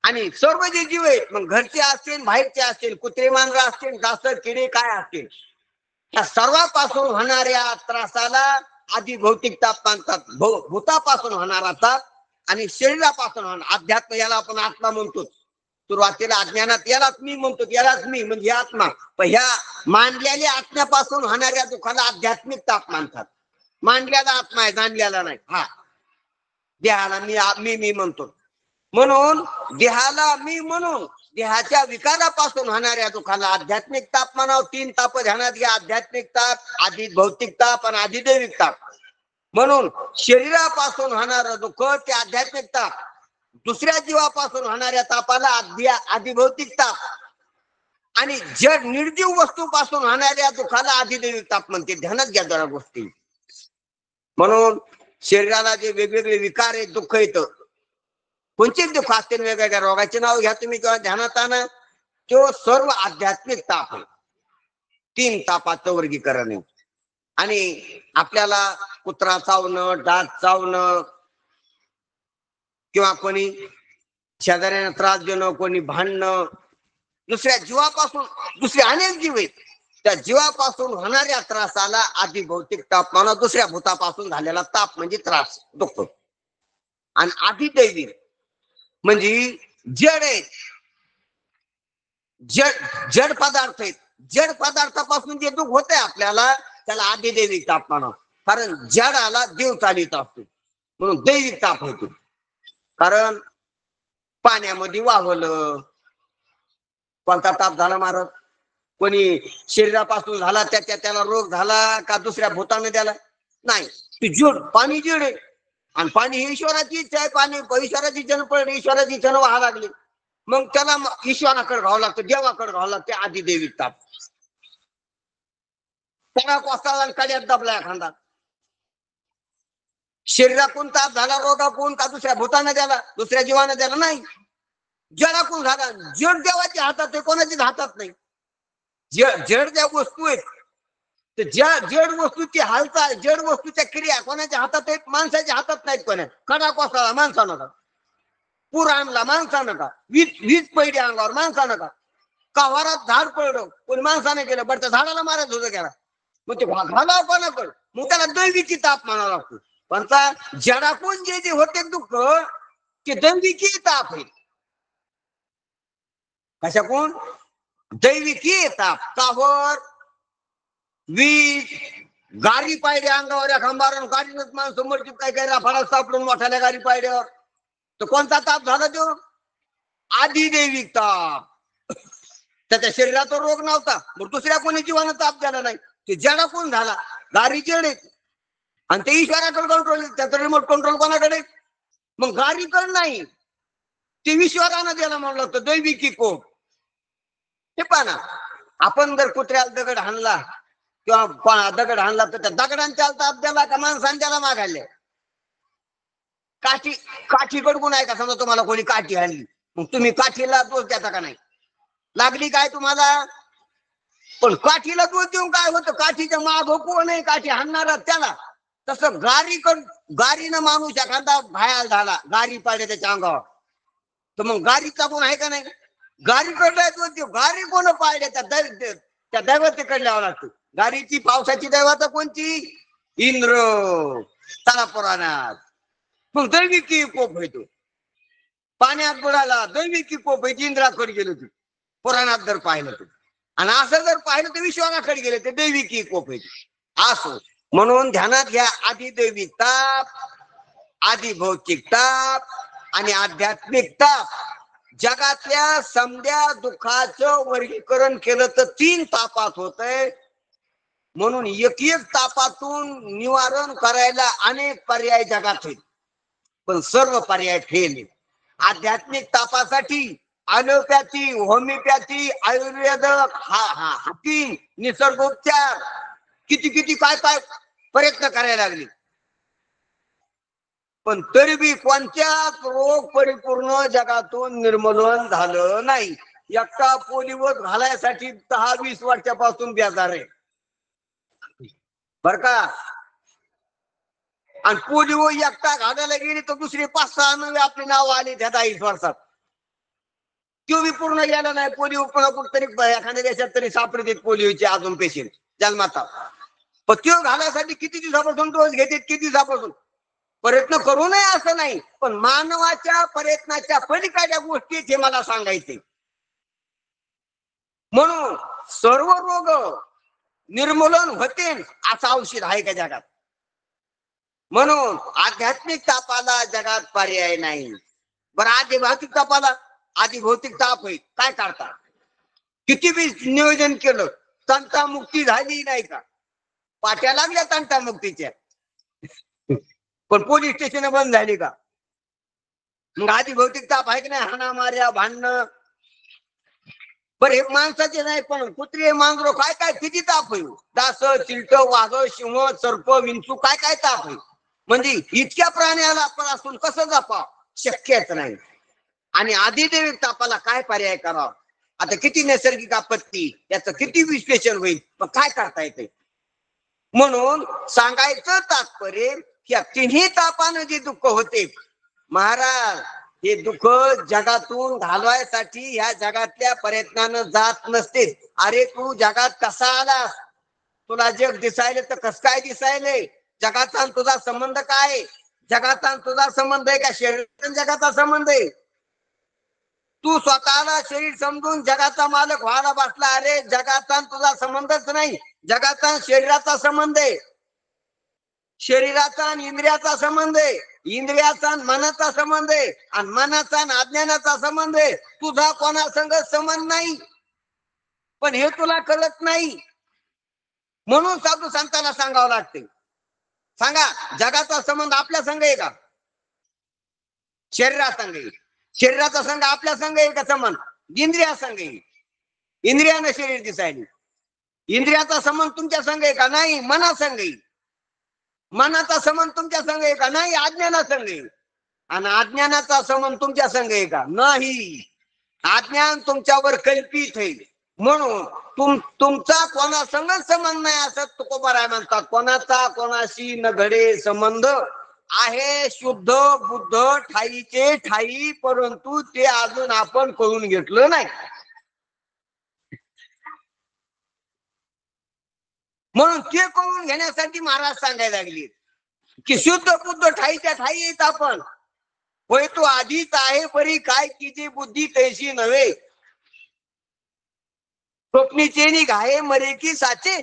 आणि सर्व जे जीव आहेत मग घरचे असतील बाहेरचे असतील कुत्रे मांजर असतील डासर किडे काय असतील त्या सर्वांपासून होणाऱ्या त्रासाला आधी भौतिक ताप मानतात. भूतापासून होणारा ताप आणि शरीरापासून होणार अध्यात्म याला आपण आत्मा म्हणतो सुरुवातीला अज्ञानात यालाच मी म्हणतो, यालाच मी म्हणजे आत्मा. पण ह्या मांडलेल्या आत्म्यापासून होणाऱ्या दुःखाला आध्यात्मिक ताप मानतात. मांडलेला आत्मा आहे, जाणलेला नाही. हा देहाला मी म्हणतो. म्हणून देहाला मी म्हणून देहाच्या विकारापासून होणाऱ्या दुःखाला आध्यात्मिक ताप म्हणावं. 3 ताप ध्यानात घ्या. आध्यात्मिक ताप, आधी भौतिक ताप आणि आधी दैविक ताप. म्हणून शरीरापासून होणारं दुःख ते आध्यात्मिक ताप, दुसऱ्या जीवापासून होणाऱ्या तापाला आधी भौतिक ताप, आणि जड निर्जीव वस्तूपासून होणाऱ्या दुःखाला आधी दैविक ताप म्हणते. ध्यानात घ्या जरा गोष्टी. म्हणून शरीराला जे वेगवेगळे विकार आहेत, दुःख येतं, कोणतेच दुःख असते, वेगवेगळ्या रोगाचे नाव घ्या तुम्ही किंवा ध्यानात आणा, तो सर्व आध्यात्मिक ताप आहे. 3 तापाचं वर्गीकरण आहे. आणि आपल्याला कुत्रा चावणं, डास चावणं, किंवा कोणी शेजाऱ्याने त्रास देणं, कोणी भांडणं, दुसऱ्या जीवापासून, दुसरे अनेक जीव आहेत, त्या जीवापासून होणाऱ्या त्रासाला आधी भौतिक ताप म्हणा. दुसऱ्या भूतापासून झालेला ताप म्हणजे त्रास, दुःख. आणि आधी दैविक म्हणजे जड आहेत, जड पदार्थ आहेत. जड पदार्थापासून जे दुःख होतंय आपल्याला, त्याला आधी दैविक ताप म्हणा. कारण जडाला देव चालित असतो, म्हणून दैविक ताप होतो. कारण पाण्यामध्ये वाहवलं, कोणता ताप झाला महाराज? कोणी शरीरापासून झाला, त्याला रोग झाला का दुसऱ्या भूताने द्याला? नाही, ती जड, पाणी जड आहे. आणि पाणी ही ईश्वराची इच्छा आहे. पाणी ईश्वराची जन पडली, ईश्वराची जन व्हावं लागली, मग त्याला ईश्वराकडे घ्यावं लागतं, देवाकडे घ्यावं लागते. आधी दैविक ताप. त्याला कोसळला कड्यात दबला एखादा, शरीरातून ताप झाला, रोगाकून का दुसऱ्या भूताने द्याला, दुसऱ्या जीवाने द्याला? नाही, जडाकून झाला. जड देवाच्या हातात आहे, कोणाच्याच हातात नाही. जड ज्या वस्तू आहेत, तर ज्या जड वस्तूची हालचाल, जड वस्तूच्या क्रिया कोणाच्या हातात आहेत? माणसाच्या हातात नाहीत. कोणा कडा कोसळला माणसानं का? पूर आणला माणसानं का? वीज पडली अंगावर माणसानं का? कावारात झाड पडलं कोणी माणसाने केलं, बरं त्या झाडाला मारत होतं गेला, मग ते घालावं कोणाकडं? मग त्याला दैविकी ताप म्हणावा लागतो. पण जडाकून जे होते दुःख, ते दैविकी ताप आहे. कशाकून? दैविकी ताप. कावर वीज, गाडी पायडे अंगावर या खांबावर, गाडीनच माणसं मरतील, काय काय राफाला सापडून मोठ्याला गाडी पायड्यावर. तर कोणता ताप झाला तो? आधी दैविक ताप. त्याच्या शरीराचा रोग नव्हता, मग दुसऱ्या कोणी जीवानं ताप द्याला नाही. ते जडाकून झाला. गाडी जड आहे आणि ते ईश्वराकडे कंट्रोल, त्याचा रिमोट कंट्रोल कोणाकडे? मग गाडीकडे नाही, ते ईश्वरानं द्यायला म्हणलं होतं. दैविकी कोप. हे पाना, आपण जर कुत्र्याला दगड हाणला किंवा दगड हाणला, तर त्या दगडांच्या ताप द्याला का माणसांच्याला मागायला? काठी कडकून आहे का? समजा तुम्हाला कोणी काठी हाणली, मग तुम्ही काठीला दोष द्याचा का नाही? लागली काय तुम्हाला? पण काठीला दोष देऊन काय होतं? काठीच्या माग कोण आहे? काठी हाणणारा त्याला. तसं गारीनं माणूस एखादा घायल झाला, गारी पाडे त्याच्या अंगावर, तर मग गारीचा कोण आहे का नाही? गारी कडला दोष देऊ. गारी कोण पाडे? त्या दैवतेकडे लावा लागतो. गारीची पावसाची दैवता कोणती? इंद्र. चला पुराणात. मग दैविकी कोप होतो. पाण्यात बुडाला, दैविकी कोप आहे, इंद्राकडे गेलो तू पुराणात जर पाहिलं तू. आणि असं जर पाहिलं तर विश्वानाकडे गेले, ते दैविकी कोप आहे. असो, म्हणून ध्यानात घ्या. आधी दैविक ताप, आधी भौतिक ताप आणि आध्यात्मिक ताप. जगातल्या समध्या दुःखाचं वर्गीकरण केलं तर 3 तापात होतंय. म्हणून एक तापातून निवारण करायला अनेक पर्याय जगात आहेत, पण सर्व पर्याय फेल आहेत. आध्यात्मिक तापासाठी ॲलोपॅथी, होमिओपॅथी, आयुर्वेद, हाती, निसर्गोपचार, किती काय प्रयत्न करायला लागले, पण तरी बी कोणत्याच रोग परिपूर्ण जगातून निर्मूलन झालं नाही. एकटा पोलिओ घालायसाठी 10-20 वर्षापासून बेजार आहे बर का. आणि पोलिओ एकटा घालायला गेली तर दुसरे 5-6 नवे आपले नाव आले त्या 10 वर्षात. तो बी पूर्ण गेला नाही. पोलिओ कुठतरी एखाद्या देशात तरी सापडते पोलिओचे अजून पेशंट जन्माता. पण तो घालायसाठी किती दिवसापासून डोस घेतात, किती दिवसापासून. प्रयत्न करू नये असं नाही, पण मानवाच्या प्रयत्नाच्या पलीकडच्या गोष्टी हे मला सांगायचे. म्हणून सर्व रोग निर्मूलन होतील असं औषध आहे का जगात? म्हणून आध्यात्मिक तापाला जगात पर्याय नाही. बरं, आधी भौतिक तापाला, आधी भौतिक ताप होईल काय करता? किती बी नियोजन केलं, तंटा मुक्ती झाली नाही का? पाट्या लागल्या तंटा मुक्तीच्या, पण पोलीस स्टेशन बंद झाली का? मग आधी भौतिक ताप आहे की नाही? हाणा मार्या भांडणं. बरं, एक माणसाचे नाही पण कुत्री मांजरो काय काय किती ताप होईल? दास, चिलट, वाघ, सिंह, सर्प, विंचू काय काय ताप होईल? म्हणजे इतक्या प्राण्याला आपण कसं जपाव? शक्यच नाही. आणि आधीदेवी तापाला काय पर्याय करावा? आता किती नैसर्गिक आपत्ती, याचं किती विश्लेषण होईल, मग काय करता येते? म्हणून सांगायचं तात्पर्य की तिन्ही तापानं जे दुःख होते महाराज, हे दुःख जगातून घालवायसाठी या जगातल्या प्रयत्नानं जात नसते. अरे तू जगात कसा आलास? तुला जग दिसायले तर कस काय दिसायले? जगाचा तुझा संबंध काय? जगाचा तुझा संबंध आहे का शरीर जगाचा संबंध आहे? तू स्वतःला शरीर समजून जगाचा मालक व्हायला बसला. अरे जगाचा तुझा संबंधच नाही, जगाचा शरीराचा संबंध आहे. शरीराचा आणि इंद्रियाचा संबंध आहे, इंद्रियाचा मनाचा संबंध आहे, आणि मनाचा अज्ञानाचा संबंध आहे. तुझा कोणासंग संबंध नाही, पण हे तुला कळत नाही. म्हणून साधू संतांना सांगावं लागते. सांगा, जगाचा संबंध आपल्या संग आहे का? शरीरा संग आहे. शरीराचा संघ आपल्या संघ आहे का संबंध? इंद्रिया संघ आहे. इंद्रियानं शरीर दिसायला. इंद्रियाचा संबंध तुमच्या संघ आहे का? नाही, मना संघ आहे. मनाचा संबंध तुमच्या संघ आहे का? नाही, अज्ञाना संघ आहे. आणि अज्ञानाचा संबंध तुमच्या संघ आहे का? नाही, अज्ञान तुमच्यावर कल्पित आहे. म्हणून तुमचा कोणा संग संबंध नाही असं तुकोबाराय म्हणतात. कोणाचा कोणाशी न घडे संबंध आहे, शुद्ध बुद्ध ठाईचे ठाई, परंतु ते अजून आपण कळून घेतलं नाही. म्हणून ते कळून घेण्यासाठी महाराज सांगायला लागले की शुद्ध बुद्ध ठाईच्या ठाई येत आपण. होय तो आधीच आहे बरी, काय तिची बुद्धी तैशी नव्हे. स्वप्नीचे निघाये मरे की साचे.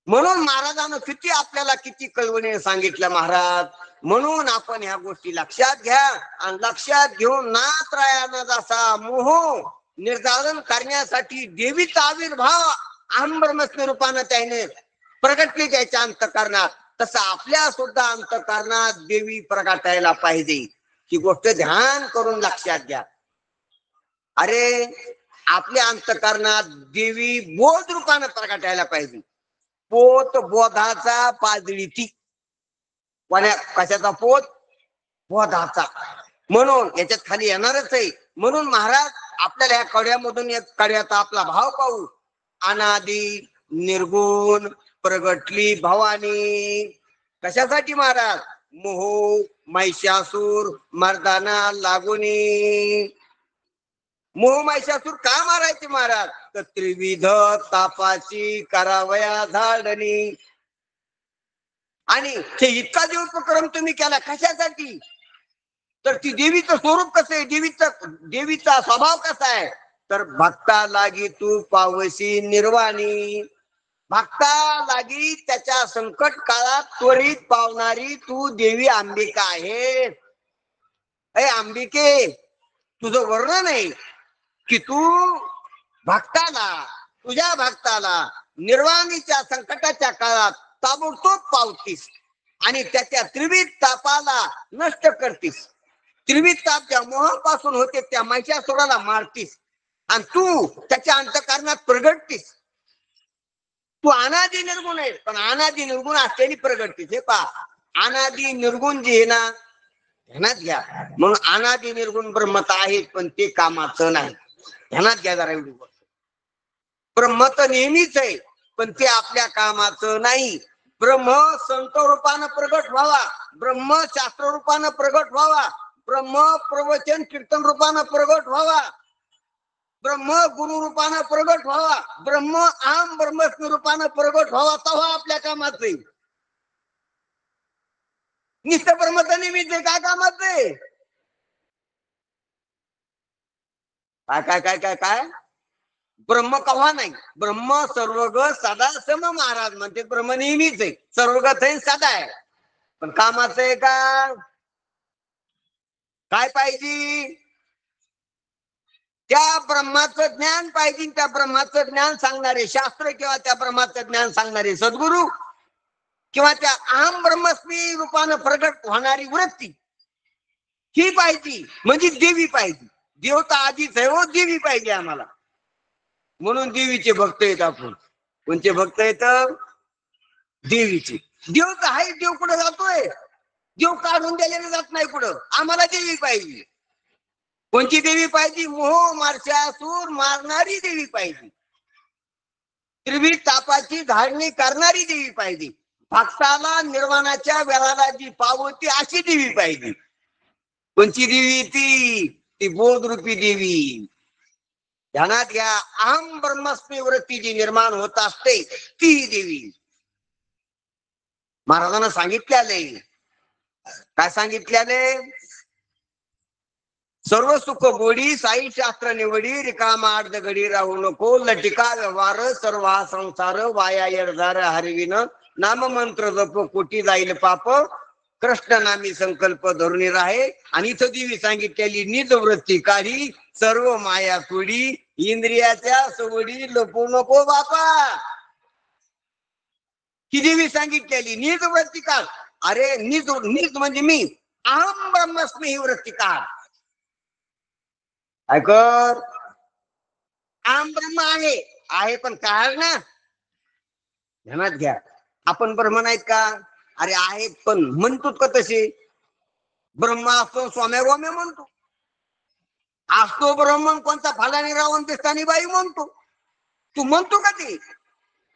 म्हणून महाराजांना किती आपल्याला किती कळवणे सांगितलं महाराज. म्हणून आपण ह्या गोष्टी लक्षात घ्या, आणि लक्षात घेऊन नात्रायानं जसा मोह निर्धारण करण्यासाठी देवीचा आविर्भाव अहम ब्रह्मस्मी रूपानं त्याने प्रगटली त्याच्या अंतःकरणात, तसं आपल्या सुद्धा अंतःकरणात देवी प्रगटायला पाहिजे. ही गोष्ट ध्यान करून लक्षात घ्या. अरे आपल्या अंतःकरणात देवी बोध रूपानं प्रगटायला पाहिजे. पोत बोधाचा पाजळीती. कशाचा पोत? बोधाचा. म्हणून याच्यात खाली येणारच आहे. म्हणून महाराज आपल्याला या कड्यामधून एक कड्याचा आपला भाव पाहू. अनादि निर्गुण प्रगटली भवानी. कशासाठी महाराज? मोह महिषासूर मर्दाना लागुनी. मोह महिषासूर का मारायचे महाराज? तर त्रिविध तापाची करावया झाडणी. आणि ते इतका जे उपक्रम तुम्ही केला कशासाठी? तर ती देवीचं स्वरूप कसं आहे, देवीचा स्वभाव कसा आहे? तर भक्ता लागी तू पावशी निर्वाणी. भक्ता लागी त्याच्या संकट काळात त्वरित पावणारी तू देवी अंबिका आहे. अरे अंबिके, तुझं वर्णन आहे की तू भक्ताला, तुझ्या भक्ताला निर्वाणीच्या संकटाच्या काळात ताबडतोब पावतीस आणि त्याच्या त्रिविध तापाला नष्ट करतीस. त्रिविध ताप ज्या मोहापासून होते त्या महिषासुराला मारतीस, आणि तू त्याच्या अंतःकरणात प्रगटतीस. तू अनादि निर्गुण आहे, पण अनादि निर्गुण असलेली प्रगटतीस. हे पहा, अनादि निर्गुण जे आहे ना, ध्यानात घ्या. म्हणून अनादि निर्गुण ब्रह्मत आहे, पण ते कामाचं नाही. ध्यानात घ्या जरा एवढी गोष्ट. ब्रह्म तर नेहमीच आहे, पण ते आपल्या कामाचं नाही. ब्रह्म संत रूपानं प्रगट व्हावा, ब्रह्म शास्त्र रूपानं प्रगट व्हावा, ब्रह्म प्रवचन कीर्तन रूपानं प्रगट व्हावा, ब्रह्म गुरु रूपानं प्रगट व्हावा, ब्रह्म आम ब्रह्मस्मी रूपानं प्रगट व्हावा, तेव्हा आपल्या कामाचं. नुसतं ब्रह्मचा निमित्त आहे, काय कामाचं आहे? काय काय काय काय काय ब्रह्म कव्हा नाही, ब्रह्म सर्वग सदा सम महाराज म्हणते. ब्रह्म नेहमीच आहे, सर्वगत आहे, सदा आहे. पण कामाचं आहे का? काय पाहिजे? त्या ब्रह्माचं ज्ञान पाहिजे. त्या ब्रह्माचं ज्ञान सांगणारे शास्त्र किंवा त्या ब्रह्माचं ज्ञान सांगणारे सद्गुरु किंवा त्या अहम ब्रह्मस्मी रूपानं प्रगट होणारी वृत्ती ही पाहिजे. म्हणजे देवी पाहिजे. देव तर आधीच आहे हो, देवी पाहिजे आम्हाला. म्हणून देवीचे भक्त आहेत आपण. कोणते भक्त आहेत? देवीचे. देव तर आहे, देव कुठं जातोय? देव काढून दिलेला जात नाही कुठं. आम्हाला देवी पाहिजे. कोणती देवी पाहिजे? मोह मार्शासूर मारणारी देवी पाहिजे. त्रिविध तापाची धारणी करणारी देवी पाहिजे. भक्ताला निर्वाणाच्या वेळाला जी पावती अशी देवी पाहिजे. कोणची देवी? ती बोधरूपी देवी. ध्यानात घ्या, अहम ब्रह्मस्मी वृत्ती जी निर्माण होत असते ती देवी. महाराजांना सांगितल्याले, काय सांगितल्याले? सर्व सुख गोडी साई शास्त्र निवडी, रिकामा अर्ध घडी राहू नको, लटिका व्यवहार सर्व हा संसार, वाया येडझार हरविन, नाम मंत्र जप कोटी जाईल पाप, कृष्ण नामी संकल्प धरुणी राहे. आणि इथं देवी सांगितलेली निज वृत्ती काढी, सर्व माया सोडी, इंद्रियाच्या सवडी लपू नको बापा. ही देवी सांगितलेली निज वृत्ती काढ. अरे निज निज म्हणजे मी, अहम ब्रह्मस्मी ही वृत्ती काढ. ऐकर, अहम ब्रह्म आहे पण काढ ना. ध्यानात घ्या, आपण ब्रह्म नाहीत का? अरे आहेत पण म्हणतो का तसे? ब्रह्म असतो स्वाम्या गोम्या म्हणतो, असतो ब्रह्म कोणता फलानी रावण दिसतानी बाई म्हणतो. तू म्हणतो का ते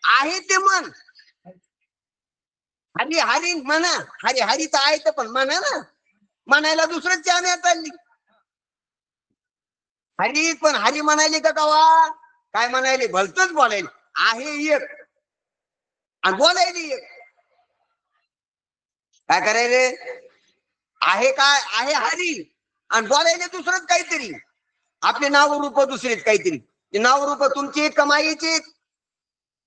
आहे ते म्हण. हरी हरी म्हणा, हरी हरी तर आहे तर पण म्हणा ना. म्हणायला दुसरंच चालली चालली. हरी पण हरी म्हणायले का कवा? काय म्हणायले? भलतच बोलायले. आहे एक आणि बोलायले एक. काय करायले? आहे काय? आहे हरी आणि बोलायले दुसरंच काहीतरी. आपले नाव रूप दुसरेच काहीतरी. ते नाव रूप तुमची कमाईची,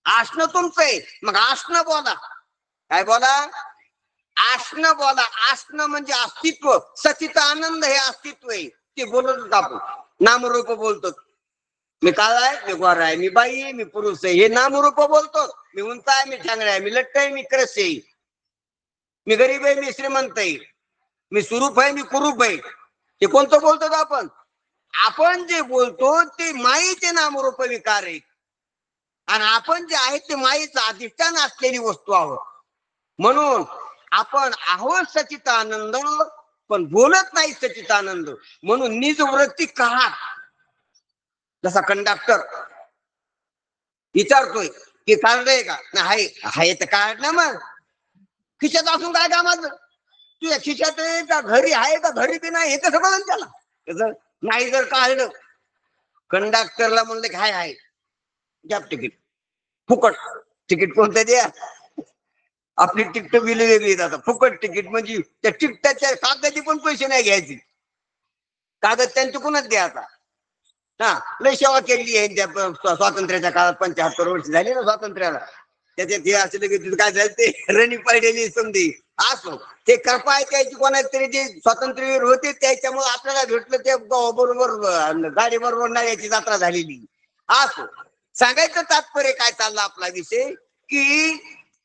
आसनं तुमचं आहे. मग आसनं बोला. काय बोला? आसनं बोला. आसनं म्हणजे अस्तित्व, सचित आनंद हे अस्तित्व आहे. ते बोलतच आपण नामरूप बोलतो. मी काळ आहे, मी गोर आहे, मी बाई आहे, मी पुरुष आहे, हे नामरूप बोलतो. मी उंच आहे, मी ठांगडा आहे, मी लट्ट आहे, मी क्रस आहे, मी गरीब आहे, मी श्रीमंत आहे, मी सुरूप आहे, मी कुरूप आहे. हे कोणतं बोलतो आपण? आपण जे बोलतो ते माईचे नामरूप विकार आहे. आणि आपण जे आहे ते माईचं अधिष्ठान असलेली वस्तू आहोत. म्हणून आपण आहोत सचितानंद पण बोलत नाही सचितानंद. म्हणून निज वृत्ती काढ. जसा कंडक्टर विचारतोय की काढलंय का? नाही आहे तर काढ ना. मग खिशात असून काय कामाचं? तुझ्या खिशात आहे का घरी आहे का घरी बी नाही हे कसं बघन त्याला? त्याचं नाही जर काढलं, कंडक्टरला म्हणलं की हाय हाय घ्या तिकीट फुकट. तिकीट कोणतं द्या? आपली तिकीट बिल वेगळी जातात. फुकट तिकीट म्हणजे त्या तिकिटाच्या कागदाचे पण पैसे नाही घ्यायचे. कागद त्यांच्याकडूनच द्यायचा. हा, लय सेवा केली आहे त्या स्वातंत्र्याच्या काळात. 75 वर्ष झाली ना स्वातंत्र्याला. त्याच्यात हे असले की काय झालं ते रणी पाडलेली समधी असो. ते कृपा ऐकायची कोणाच तरी जे स्वातंत्र्यवीर होते त्याच्यामुळे आपल्याला भेटलं. ते बरोबर गाडी बरोबर नाही याची जत्रा झालेली असो. सांगायचं तात्पर्य काय चाललं आपला विषय की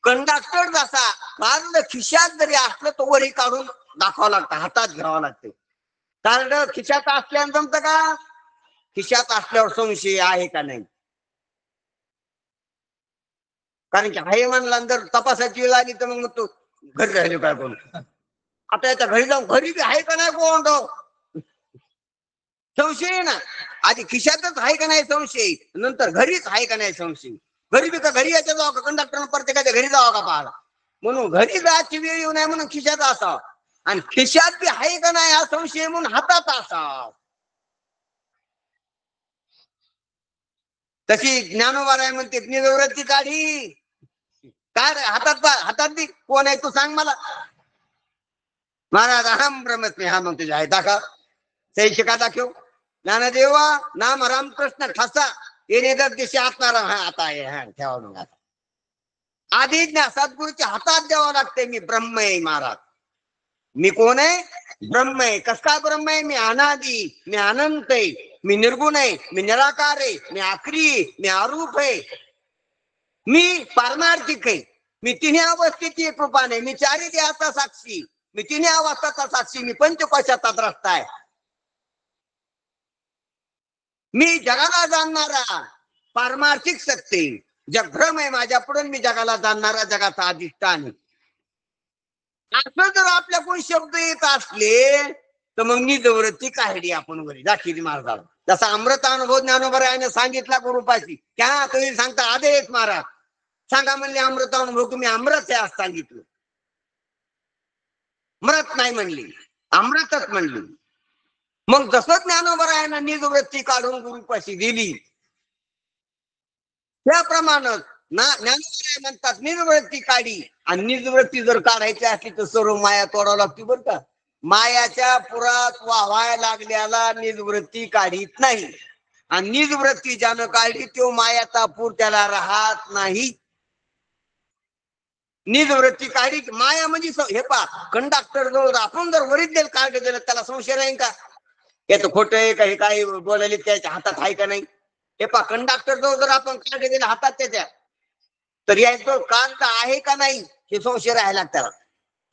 कंडक्टर जसा कार्ड खिशात जरी असलं तो वरी काढून दाखवावं लागतं, हातात घ्यावं लागतं. कार्ड खिशात असल्यानं जमतं का? खिशात असल्यावर संशय आहे का नाही. कारण की आहे म्हणला जर तपासाची वेळ आली तर मग तो घरी राहिले काय कोण. आता याच्या घरी जाऊन घरी बी आहे का नाही कोण संशय आहे ना. आधी खिशातच आहे का नाही संशय, नंतर घरीच आहे का नाही संशय. घरी बी का घरी यायचं जावं का? कंडक्टर प्रत्येकाच्या घरी जावं का पाहायला? म्हणून घरी जायची वेळ येऊ नये म्हणून खिशात असावं. आणि खिशात बी आहे का नाही हा संशय म्हणून हातात असावं. तशी ज्ञानोबा म्हणते निवृत्ती काढी. काय हातात हातात बी कोण आहे तू सांग मला. महाराज अहम ब्रह्मस्मी, हा मग तुझ्या आहे दाखव, सही शिका दाखव. ज्ञानदेवा नाम रामकृष्ण ठसा येणे दर दिशे आत्माराम, हा आता आहे, हा ठेवा मग आता. आधी सद्गुरूच्या हातात द्यावं लागते, मी ब्रह्म आहे महाराज. मी कोण आहे? ब्रह्म आहे. कस काय ब्रह्म आहे? मी अनादी, मी अनंत आहे, मी निर्गुण आहे, मी निराकार आहे, मी आखरी आहे, मी अरूप आहे, मी पारमार्थिक आहे, मी तिन्ही अवस्थेची एक रूपाने, मी चारी देहाचा साक्षी, मी तिन्ही अवस्थाचा साक्षी, मी पंचकोशाचा द्रष्टा आहे, मी जगाला जाणणारा पारमार्थिक सत्य, जग भ्रम आहे माझ्या पुढे, मी जगाला जाणणारा जगाचा अधिष्ठान आहे. असं जर आपल्या कोण शब्द येत असले तर मग निजवृत्ती काढली आपण वरी दाखिली महाराज. जसा अमृत अनुभव ज्ञानोबरायाने सांगितला गुरुपाशी, क्या तुम्ही सांगता आदेश महाराज सांगा म्हणले अमृत अनुभव, तुम्ही अमृत आहे असं सांगितलं, मृत नाही म्हणली, अमृतच म्हणली. मग जसं ज्ञानोबरायाने निजवृत्ती काढून गुरुपाशी दिली त्याप्रमाणे ना ज्ञानोबराय म्हणतात निजवृत्ती काढी. आणि निजवृत्ती जर काढायची असली तर सर्व माया तोडावं लागते बरं का. मायाच्या पुरात वाहायला लागल्याला निजवृत्ती काढीत नाही. आणि निजवृत्ती ज्यानं काढली तो मायाचा पूर त्याला राहत नाही. निजवृत्ती काढली माया म्हणजे हे पा कंडक्टर जवळ आपण जर ओरिजिनल कार्ड दिलं त्याला संशय राहील का? याचं खोटं आहे का, हे काय बोलायला त्याच्या हातात आहे का नाही? हे पा कंडक्टर जवळ जर आपण कार्ड दिलं हातात त्याच्या तर याचं कार्ड आहे का नाही हे संशय राहायला त्याला.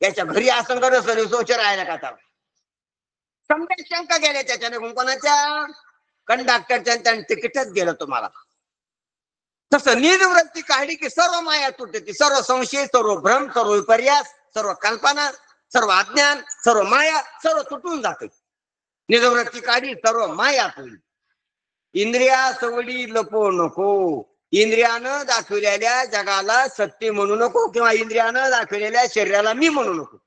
याच्या घरी असं करत संशय राहायला का त्याला. समजा शंका गेल्या त्याच्याने कोणाच्या कंडक्टरच्या त्याने तिकीटच गेलं तुम्हाला. तसं निजवृत्ती काढली की सर्व माया तुटते, सर्व संशय, सर्व भ्रम, सर्व विपर्यास, सर्व कल्पना, सर्व अज्ञान, सर्व माया सर्व तुटून जाते. निजवृत्ती काढली सर्व माया तुटली. इंद्रिया सवडी लपवू नको. इंद्रियानं दाखवलेल्या जगाला सत्य म्हणू नको किंवा इंद्रियानं दाखवलेल्या शरीराला मी म्हणू नको.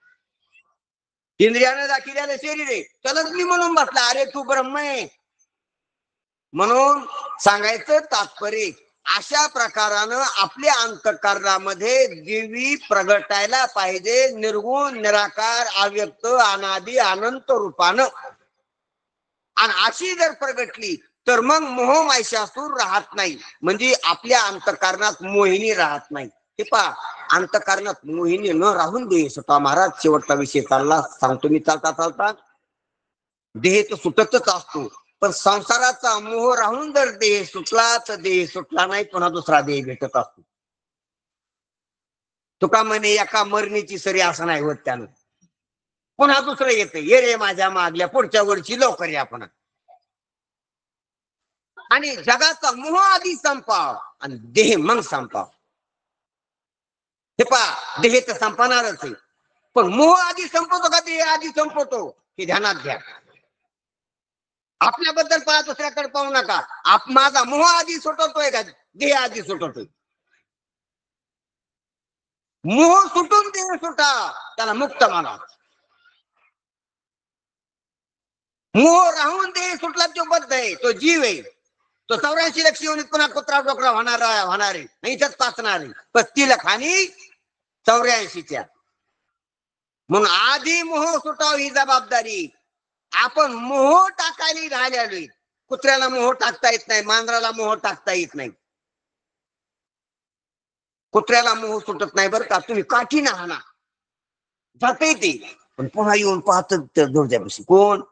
इंद्रियानं दाखवलेलं शरीर आहे त्यालाच मी म्हणून बसला, अरे तू ब्रह्म आहे म्हणून सांगायचं तात्पर्य. अशा प्रकारानं आपल्या अंतःकरणामध्ये देवी प्रगटायला पाहिजे, निर्गुण निराकार अव्यक्त अनादी अनंत रूपानं. आणि अशी जर प्रगटली तर मग मोह महिषासूर राहत नाही, म्हणजे आपल्या अंतःकरणात मोहिनी राहत नाही. हे पहा अंतःकरणात मोहिनी न राहून दे स्वतः महाराज. शेवटचा विषय चालला सांगतो मी चालता चालता. देह तर सुटतच असतो पण संसाराचा मोह राहून जर देह सुटला तर देह सुटला नाही, पुन्हा दुसरा देह भेटत असतो. तुका म्हणे एका मरणीची सरी असं नाही होत त्यानं, पुन्हा दुसरं येते. ये रे माझ्या मागल्या पुढच्या वर्षी लवकर या पुन्हा. आणि जगाचा मोह आधी संपाव आणि देह मग संपाव. हे पहा देह तर संपणारच आहे पण मोह आधी संपवतो का देह आधी संपवतो हे ध्यानात घ्या. आपल्याबद्दल पहा, दुसऱ्याकडे पाहू नका. माझा मोह आधी सुटवतोय का देह आधी सुटवतोय? मोह सुटून देह सुटा त्याला मुक्त माना. मोह राहून देह सुटला तो बद्ध आहे, तो जीव आहे. तो 84 लक्ष येऊन पुन्हा कुत्रा डोकरा होणार आहे नाही इथंच पाचणार आहे. 35 लाख आणि 84च्या. म्हणून आधी मोह सुटाव ही जबाबदारी. आपण मोह टाकायला राहिलेलो. कुत्र्याला मोह टाकता येत नाही, मांजराला मोह टाकता येत नाही. कुत्र्याला मोह सुटत नाही बरं का. तुम्ही काठीनं हाना जाते ते पण पुन्हा येऊन पाहत जोडच्यापाशी कोण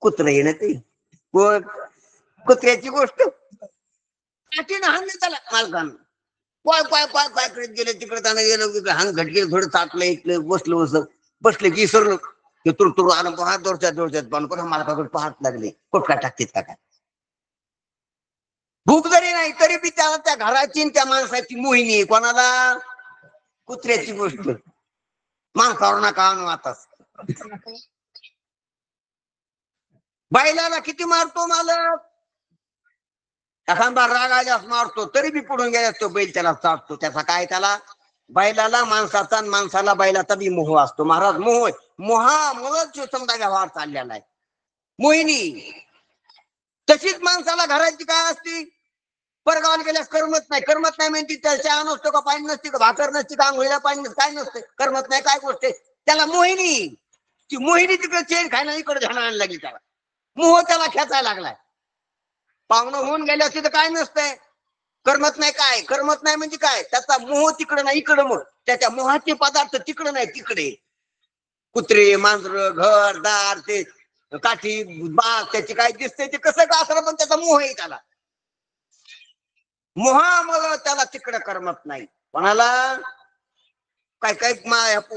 कुत्र येणं ते कोण कुत्र्याची गोष्ट. काठीनं हाणलं त्याला मालकानं पाय पाय पाय पाय करत गेले तिकडे त्यांना गेलं तिकडे हान घटके थोडं चाटलं इकडे बसलं बसले की सरलं ते तुरतुर आलं पहा दोरच्यात पाहून पण मालकाकडे पाहत लागले कोटका टाकतात का काय. भूक जरी नाही तरी बी त्याला त्या घराची त्या माणसाची मोहिनी. कोणाला? कुत्र्याची गोष्ट. माणसावर नका आणू आताच. बैलाला किती मारतो मालक, एखादा राग आल्यास मारतो तरी बी पुढून गेल्यास तो बैल त्याला चाटतो. त्याचा काय त्याला बैलाला माणसाचा आणि माणसाला बैलाचा बी मोह असतो महाराज. मोह मोहामुळेच समजा व्यवहार चाललेला आहे. मोहिनी तशीच माणसाला घराची काय असती. परगावाला गेल्यास करमत नाही म्हणते चहा नसतो का पाणी नसते का भाकर नसते का आंघोळीला पाणी काय नसते करमत नाही काय गोष्ट त्याला मोहिनी. ती मोहिनी तिकडे चेन खायला इकडे ध्यान आणायला लागली त्याला. मोह त्याला खेचायला लागलाय. पाहुणं होऊन गेल्या तिथं काय नसतंय, करमत नाही. काय करमत नाही म्हणजे काय, त्याचा मोह तिकडं नाही इकडं. मग त्याच्या मोहाचे पदार्थ तिकडं नाही तिकडे. कुत्रे, मांजर, घर दार, ते काठी बाग त्याची काय दिसतंय ते कसं का असलं, पण त्याचा मोह आहे त्याला. मोहामुळे त्याला तिकडे करमत नाही. कोणाला काय काय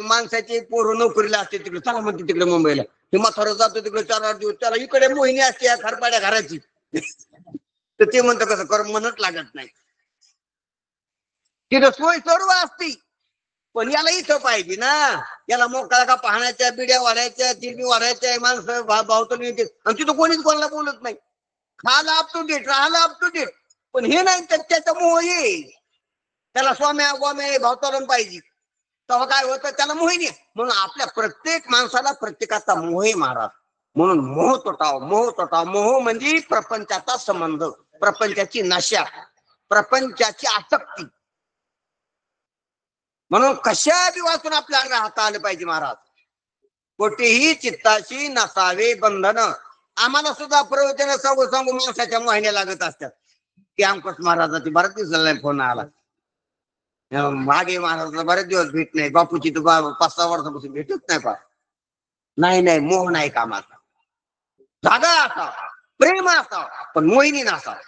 माणसाची पोरं नोकरीला असते तिकडे, चला म्हणते तिकडे मुंबईला. ते म्हातारं जातो तिकडे 4-8 दिवस, त्याला इकडे मोहिनी असते या खरपाड्या घराची. तर ते म्हणतं कसं करमणच लागत नाही. तिथं सोय सर्व असती, पण याला इथं पाहिजे ना. याला मोकळा का पाहण्याच्या, बिड्या वाढायच्या, चिरबी वाढायच्या, माणसं भावतो येते आणि तिथं कोणीच कोणाला बोलत नाही. खाला अप टू डेट, राहिला अप टू डेट. पण हे नाही, त्याचा मोह येईल. त्याला स्वाम्या गोम्या भावतालन पाहिजे. तेव्हा काय होतं, त्याला मोहिनी. म्हणून आपल्या प्रत्येक माणसाला प्रत्येकाचा मोह महाराज. म्हणून मोह तोटाव, मोह तोटाव. मोह म्हणजे प्रपंचाचा संबंध, प्रपंचाची नशा, प्रपंचाची आसक्ती. म्हणून कशा बी वाचून आपल्याला राहता आलं पाहिजे महाराज. कोठेही चित्ताशी नसावे बंधन. आम्हाला सुद्धा प्रवचन सांगू सांगू माणसाच्या मोहिन्या लागत असतात. की अंकुश महाराजाची बऱ्याच दिवसाला फोन आला, मागे महाराजांना बरेच दिवस भेट नाही, बापूची तर 5-6 वर्षापासून भेटत नाही. पा नाही नाही, मोह नाही कामाचा. जागा असावा, प्रेम असावं, पण मोहिनी नसावं.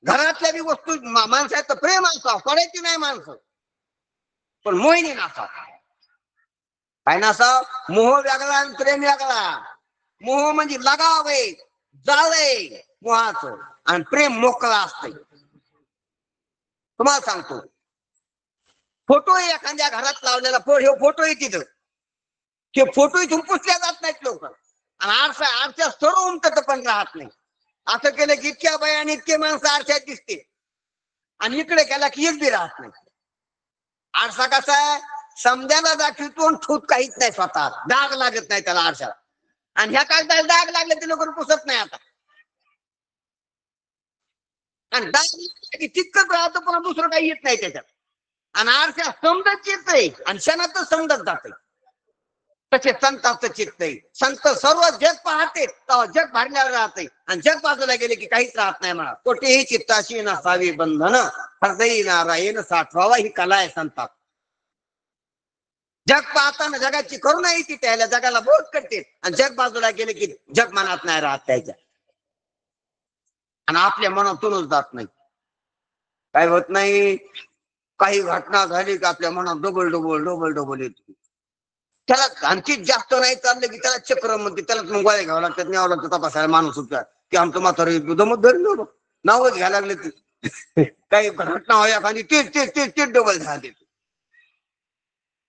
घरातल्या बी वस्तू माणसाचं प्रेम असावं, पडायची नाही माणसं, पण मोहिनी नसावं. काय नसावं, मोह वेगळा आणि प्रेम वेगळा. मोह म्हणजे लगाव आहे, जाळ आहे मोहाचं, आणि प्रेम मोकळा असतंय. तुम्हाला सांगतो, फोटो एखाद्या घरात लावलेला फोटो आहे तिथं, ते फोटो इथून पुसल्या जात नाहीत लोक. आणि आरसा सर्व उमटत पण राहत नाही. असं केलं की इतक्या बाया आणि इतके माणसं आरशात दिसते, आणि इकडे केला की एक बी राहत नाही. आरसा कसा आहे, समद्याला दाखवतो ठूत काहीच नाही, स्वतः डाग लागत नाही त्याला आरशाला. आणि ह्या कागदाला डाग लागले ते लोक पुसत नाही आता. आणि डाग तितकंच राहतं, पण दुसरं काही येत नाही त्याच्यात. आणि आरशा समजत येतंय आणि क्षणातच समजत जाते. तसे संतांचं चित्त आहे. संत सर्व जग पाहते, जग भरल्यावर राहते, आणि जग बाजूला गेले की काहीच राहत नाही. म्हणा कोठेही चित्ताशी नसावी बंधन, हृदयी नारायण साठवावा, ही कला आहे संतात. जग पाहताना जगाची करुणा येते, त्याला जगाला बोध करते, आणि जग बाजूला गेले की जग मनात नाही राहत त्याच्या, आणि आपल्या मनातूनच जात नाही. काय होत नाही, काही घटना झाली की आपल्या मनात डबल डबल डबल डबल येते. त्याला आणखी जास्त नाही चाललं की त्याला चक्र म्हणते, त्याला मग गोळ्या घ्यावं लागतात, न्यावं लागतं तपासायला. माणूस उपचार की आमचं म्हातारं दुधमत धरून नव्हतं, नावच घ्यायला लागले. ते काही घटना व्हायला एखादी तेच डबल झाले,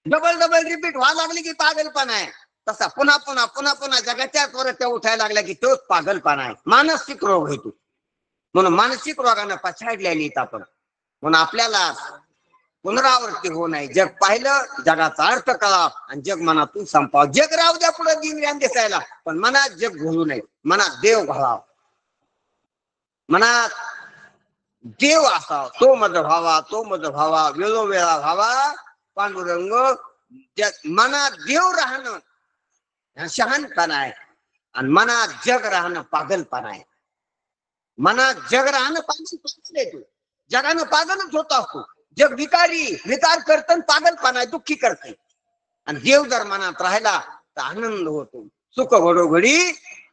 डबल डबल रिपीट व्हायला लागली की पागलपणा आहे. तसा पुन्हा पुन्हा पुन्हा पुन्हा जगाच्या त्वरेत उठायला लागल्या की तोच पागलपणा आहे, मानसिक रोग होतो. म्हणून मानसिक रोगाने पछाडलेली आपण. म्हणून आपल्याला पुनरावृत्ती होऊ नये. जग पाहिलं, जगाचा अर्थ कळा, आणि जग मनातून संपाव. जग राहू द्या पुढे दिन दिसायला, पण मनात जग घोळू नये. मनात देव घालाव, मनात देव असावा. तो मद व्हावा, तो मद व्हावा, वेळोवेळा व्हावा पांडुरंग. मनात देव राहणं शहाणपणा आहे, आणि मनात जग राहणं पागलपणा आहे. मनात जग राहणं पागल येतो, जगानं पागलच होत असतो. जग विकार करतं, पागलपणा दुःखी करते. आणि देव जर मनात राहिला तर आनंद होतो, सुख घडोघडी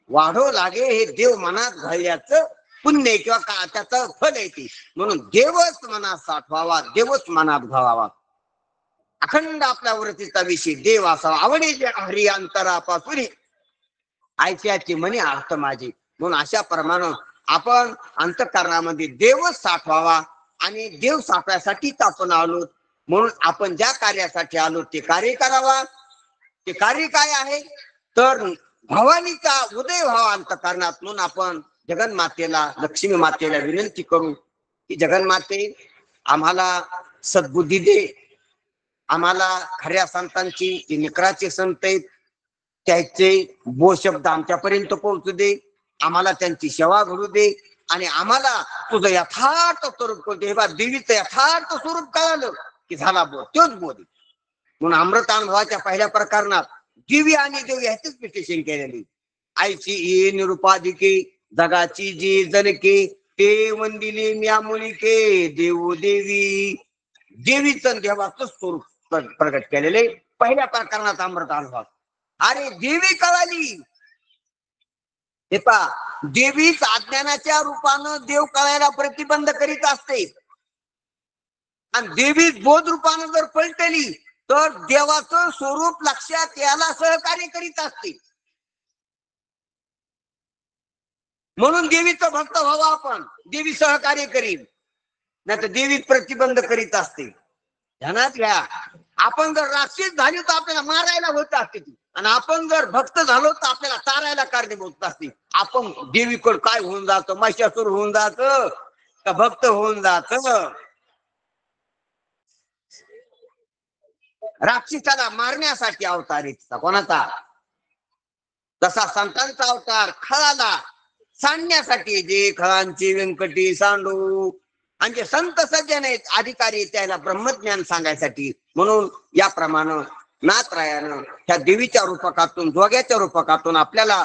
वाढो लागे. हे देव मनात घालण्याचं पुण्य किंवा का त्याचं फल येते. म्हणून देवच मनात साठवावा, देवच मनात घालावा. अखंड आपल्या वृत्तीचा विषय देव असावा. आवडे हरी अंतरापासून ऐक्याची म्हणे अर्थ माझी. म्हणून अशा प्रमाणे आपण अंतःकरणामध्ये देवच साठवावा, आणि देव साठवायसाठीच आपण आलो. म्हणून आपण ज्या कार्यासाठी आलो ते कार्य करावा. ते कार्य काय आहे तर भवानीचा उदय व्हावा अंतःकरणात. म्हणून आपण जगन्मातेला, लक्ष्मी मातेला विनंती करू की जगन्माते आम्हाला सद्बुद्धी दे, आम्हाला खऱ्या संतांची, जे निकराचे संत आहेत त्याचे शब्द आमच्यापर्यंत पोहोचू दे, आम्हाला त्यांची सेवा घडू दे, आणि आम्हाला तुझं यथार्थ स्वरूप कळू दे. देवीचं यथार्थ स्वरूप कळालं की झाला बोध, तोच बोध. म्हणून अमृत अनुभवाच्या पहिल्या प्रकरणात दिवी आणि देवी ह्याच विश्लेषण केलेली. आईची ही निरुपाधिके जगाची जी जनके ते वंदिले म्या मुलिके देव देवी. देवीचं देवाचं स्वरूप प्रगट केलेले पहिल्या प्रकरणात अमृत अनुभव. अरे देवी कळाली हे पहा, देवीच अज्ञानाच्या रूपानं देव कळायला प्रतिबंध करीत असते आणि देवी बोध रूपानं जर पलटली तर देवाचं स्वरूप लक्षात यायला सहकार्य करीत असते. म्हणून देवीचं भक्त व्हावं आपण, देवी सहकार्य करीन, नाही तर देवी प्रतिबंध करीत असते. ध्यानात घ्या, आपण जर राक्षस झाली तर आपल्याला मारायला होत असते ती, आणि आपण जर भक्त झालो तर आपल्याला तारायला कारणीभूत असते. आपण देवीकडे काय होऊन जातो, महिषासूर होऊन जात का भक्त होऊन जात. राक्षसाला मारण्यासाठी अवतार येतात कोणाचा, तसा संतांचा अवतार खळाला सांडण्यासाठी, जे खळांची व्यंकटी सांडू आणि जे संत सज्जन आहेत अधिकारी त्याला ब्रह्मज्ञान सांगायसाठी. म्हणून याप्रमाणे नाथरायानं ह्या देवीच्या रूपकातून जोग्याच्या रूपकातून आपल्याला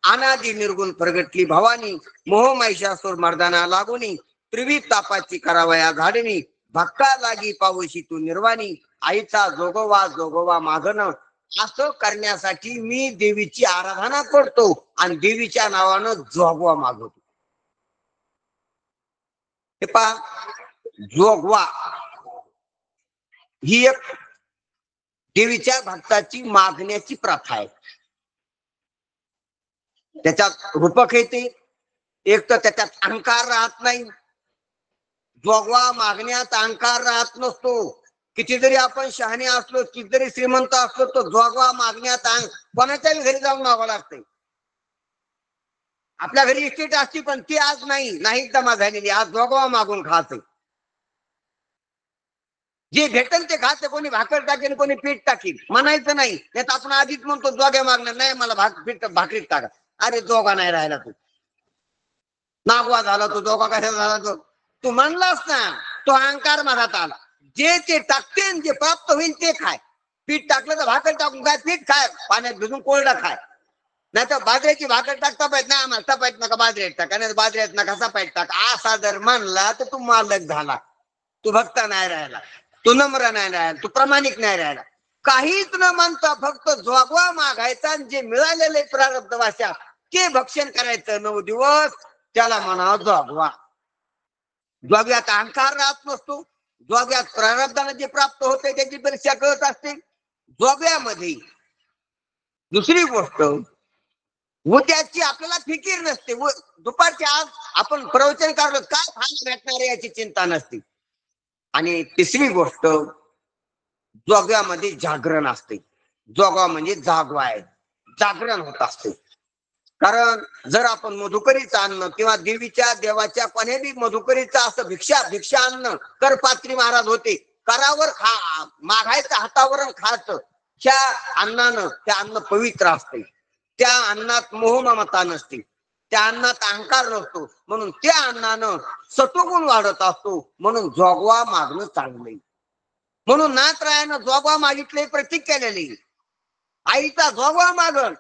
अनादि निर्गुण प्रगटली भवानी मोह महिषासूर मर्दाना लागुनी त्रिविध तापाची करावया झाडणी भक्का लागी पावशी तू निर्वाणी आईचा जोगवा जोगवा मागणं. असं करण्यासाठी मी देवीची आराधना करतो आणि देवीच्या नावानं जोगवा मागवतो. हे पहा, जोगवा ही एक देवीच्या भक्ताची मागण्याची प्रथा आहे. त्याच्यात रूपक येते, एक तर त्याच्यात अहंकार राहत नाही. जोगवा मागण्यात अहंकार राहत नसतो. किती जरी आपण शहाणे असलो, किती जरी श्रीमंत असलो, तो जोगवा मागण्यात कोणाच्याही घरी जाऊन मागावं लागतंय. आपल्या घरी इस्टेट असती पण ती आज नाही जमा झालेली, आज जोगवा मागून खाते. जे भेटल ते खाते, कोणी भाकर टाकेल कोणी पीठ टाकील, म्हणायचं नाही. नाही तर आपण आधीच म्हणतो जोग्या मागणार नाही, मला भाकरीत टाका. अरे जोगा नाही राहिला, तू नागवा झाला, तो जोगा कशाला झाला, तू म्हणलास ना, तो अहंकार मनात आला. जे ते टाकते जे प्राप्त होईल ते खाय. पीठ टाकलं तर भाकर टाकून काय, पीठ खाय, पाण्यात भिजून कोरडा खाय. नाही तर बाजऱ्याची भाकर टाकता पाहिजे नाही, आम्हाला सपाईत नका बाजऱ्यात टाका, नाही बाजऱ्यात नका सपाईत टाका. असा जर म्हणला तर तू मालक झाला, तू भक्त नाही राहिला, तू नम्र नाही राहिला, तू प्रामाणिक नाही राहिला. काहीच न म्हणता फक्त जोगवा मागायचा आणि जे मिळालेले प्रारब्ध वाशा ते भक्षण करायचं 9 दिवस, त्याला म्हणावं जोगवा. जोग्यात अहंकार राहत नसतो. जोग्यात प्रारब्धाने जे प्राप्त होते त्याची परीक्षा कळत असते. जोग्यामध्ये दुसरी गोष्ट, उद्याची आपल्याला फिकीर नसते. दुपारची आज आपण प्रवचन करलो काय फायदा भेटणार याची चिंता नसते. आणि तिसरी गोष्ट, जोग्यामध्ये जागरण असते. जोगा म्हणजे जागवा आहे, जागरण होत असते. कारण जर आपण मधुकरीचं अन्न किंवा देवाच्या कोण्याबी मधुकरीचं असं भिक्षा अन्न करपात्री महाराज होते, करावर खा मागायचं हातावर खायचं. त्या अन्नानं त्या अन्न पवित्र असते. त्या अन्नात मोह ममता नसते, त्या अन्नात अहंकार नसतो. म्हणून त्या अन्नानं सत्वगुण वाढत असतो. म्हणून जोगवा मागणं चांगलं. म्हणून नाथरायानं जोगवा मागितले, प्रतीक केलेले. आईचा जोगवा मागण.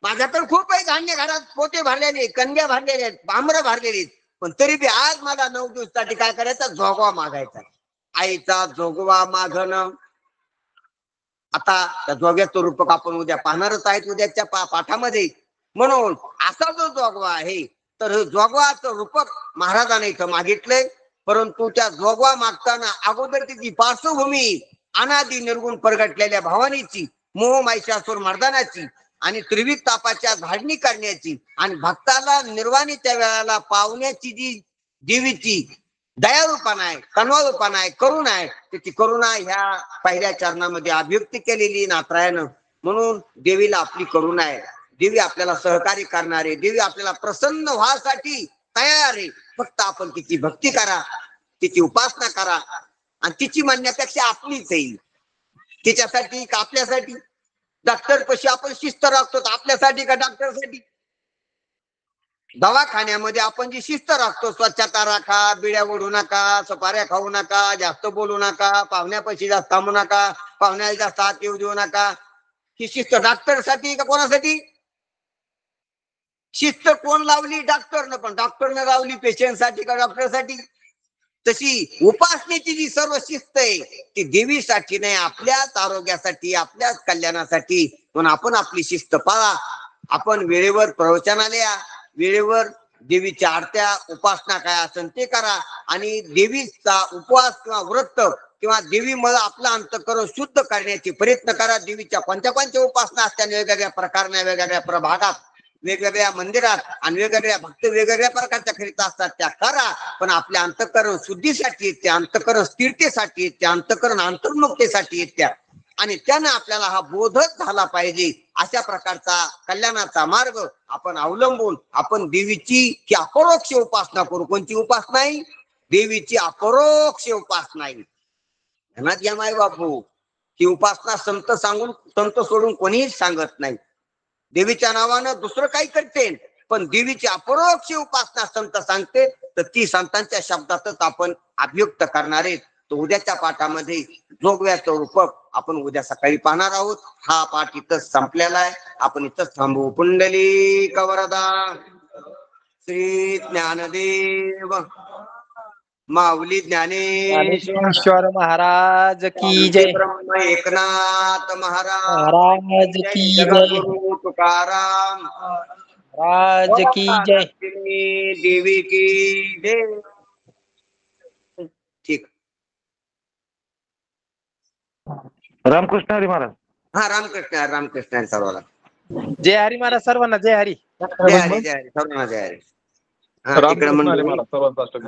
माझ्याकडे खूप आहे धान्य, घरात पोते भरलेले, कणग्या भरलेले आहेत, बांबरं भरलेले आहेत, पण तरी बी आज मला 9 दिवसासाठी काय करायचं, जोगवा मागायचा. आईचा जोगवा मागणं. आता त्या जोग्याचं रूपक आपण उद्या पाहणारच आहेत उद्याच्या पाठामध्ये. म्हणून असा जो जोगवा आहे, तर जोगवाचं रूपक महाराजांनी इथं मागितलंय. परंतु त्या जोगवा मागताना अगोदर तिची पार्श्वभूमी अनादि निर्गुण प्रगटलेल्या भवानीची, मोह महिषासूर मर्दानाची आणि त्रिविध तापाच्या झाडणी करण्याची आणि भक्ताला निर्वाणीच्या वेळेला पावण्याची जी देवीची दयारूपणा आहे, कनवाळूपणा आहे, करुणा आहे, त्याची करुणा ह्या पहिल्या चरणामध्ये अभिव्यक्ती केलेली नाथरायानं. म्हणून देवीला आपली करुणा आहे. देवी आपल्याला सहकार्य करणार आहे. देवी आपल्याला प्रसन्न व्हासाठी तयार आहे. फक्त आपण तिची भक्ती करा, तिची उपासना करा आणि तिची म्हणण्यापेक्षा आपलीच येईल. तिच्यासाठी का आपल्यासाठी? डॉक्टर पशी आपण शिस्त राखतो, आपल्यासाठी का डॉक्टरसाठी? दवाखान्यामध्ये आपण जी शिस्त राखतो, स्वच्छता राखा, बिड्या ओढू नका, सुपाऱ्या खाऊ नका, जास्त बोलू नका, पाहुण्यापाशी जास्त थांबू नका, पाहुण्याला जास्त हात येऊ देऊ नका, ही शिस्त डॉक्टरसाठी का कोणासाठी? शिस्त कोण लावली? डॉक्टरनं. पण डॉक्टरनं लावली पेशंटसाठी का डॉक्टरसाठी? तशी उपासनेची जी सर्व शिस्त आहे ती देवीसाठी नाही, आपल्याच आरोग्यासाठी, आपल्याच कल्याणासाठी. म्हणून आपण आपली शिस्त पाळा. आपण वेळेवर प्रवचनालया, वेळेवर देवीच्या आरत्या, उपासना काय असेल ते करा. आणि देवीचा उपवास किंवा व्रत किंवा देवी मला आपला अंतःकरण शुद्ध करण्याचे प्रयत्न करा. देवीच्या कोणत्या उपासना असतात वेगवेगळ्या प्रकारच्या, वेगवेगळ्या प्रभागात, वेगवेगळ्या मंदिरात आणि वेगवेगळ्या भक्त वेगवेगळ्या प्रकारच्या करीता असतात, त्या करा. पण आपल्या अंतःकरण शुद्धीसाठी येत्या, अंतःकरण स्थिरतेसाठी येत्या, अंतःकरण अंतर्मुक्तेसाठी येत्या. आणि त्यानं आपल्याला हा बोधच झाला पाहिजे. अशा प्रकारचा कल्याणाचा मार्ग आपण अवलंबून आपण देवीची ही अपरोक्ष उपासना करू. कोणती उपासना आहे? देवीची अपरोक्ष उपासना आहे. ध्यानात घ्या माय बापू, ही उपासना संत सोडून कोणीच सांगत नाही. देवीच्या नावानं दुसरं काही करते, पण देवीची अपरोक्ष उपासना संत सांगते, तर ती संतांच्या शब्दातच आपण अभियुक्त करणार आहेत. तर उद्याच्या पाठामध्ये जोगव्याचं रूपक आपण उद्या सकाळी पाहणार आहोत. हा पाठ इथंच संपलेला आहे. आपण इथंच थांबू. पुंडलिक वरदा श्री ज्ञानदेव माऊली ज्ञानेश्वर ज्ञानेश्वर महाराज की जय. ब्रह्म एकनाथ महाराज महाराज की जय. जगद्गुरु तुकाराम महाराज की जय. लक्ष्मी देवी की जय. ठीक. रामकृष्ण हरी महाराज. हा, रामकृष्ण हरी सर्वांना. जय हरी महाराज सर्वांना. जय हरी. जय हरी सर्वांना. जय हरी. हा, तिकडे रामकृष्ण हरी मंडळी. महाराज सर्वांचा अष्टक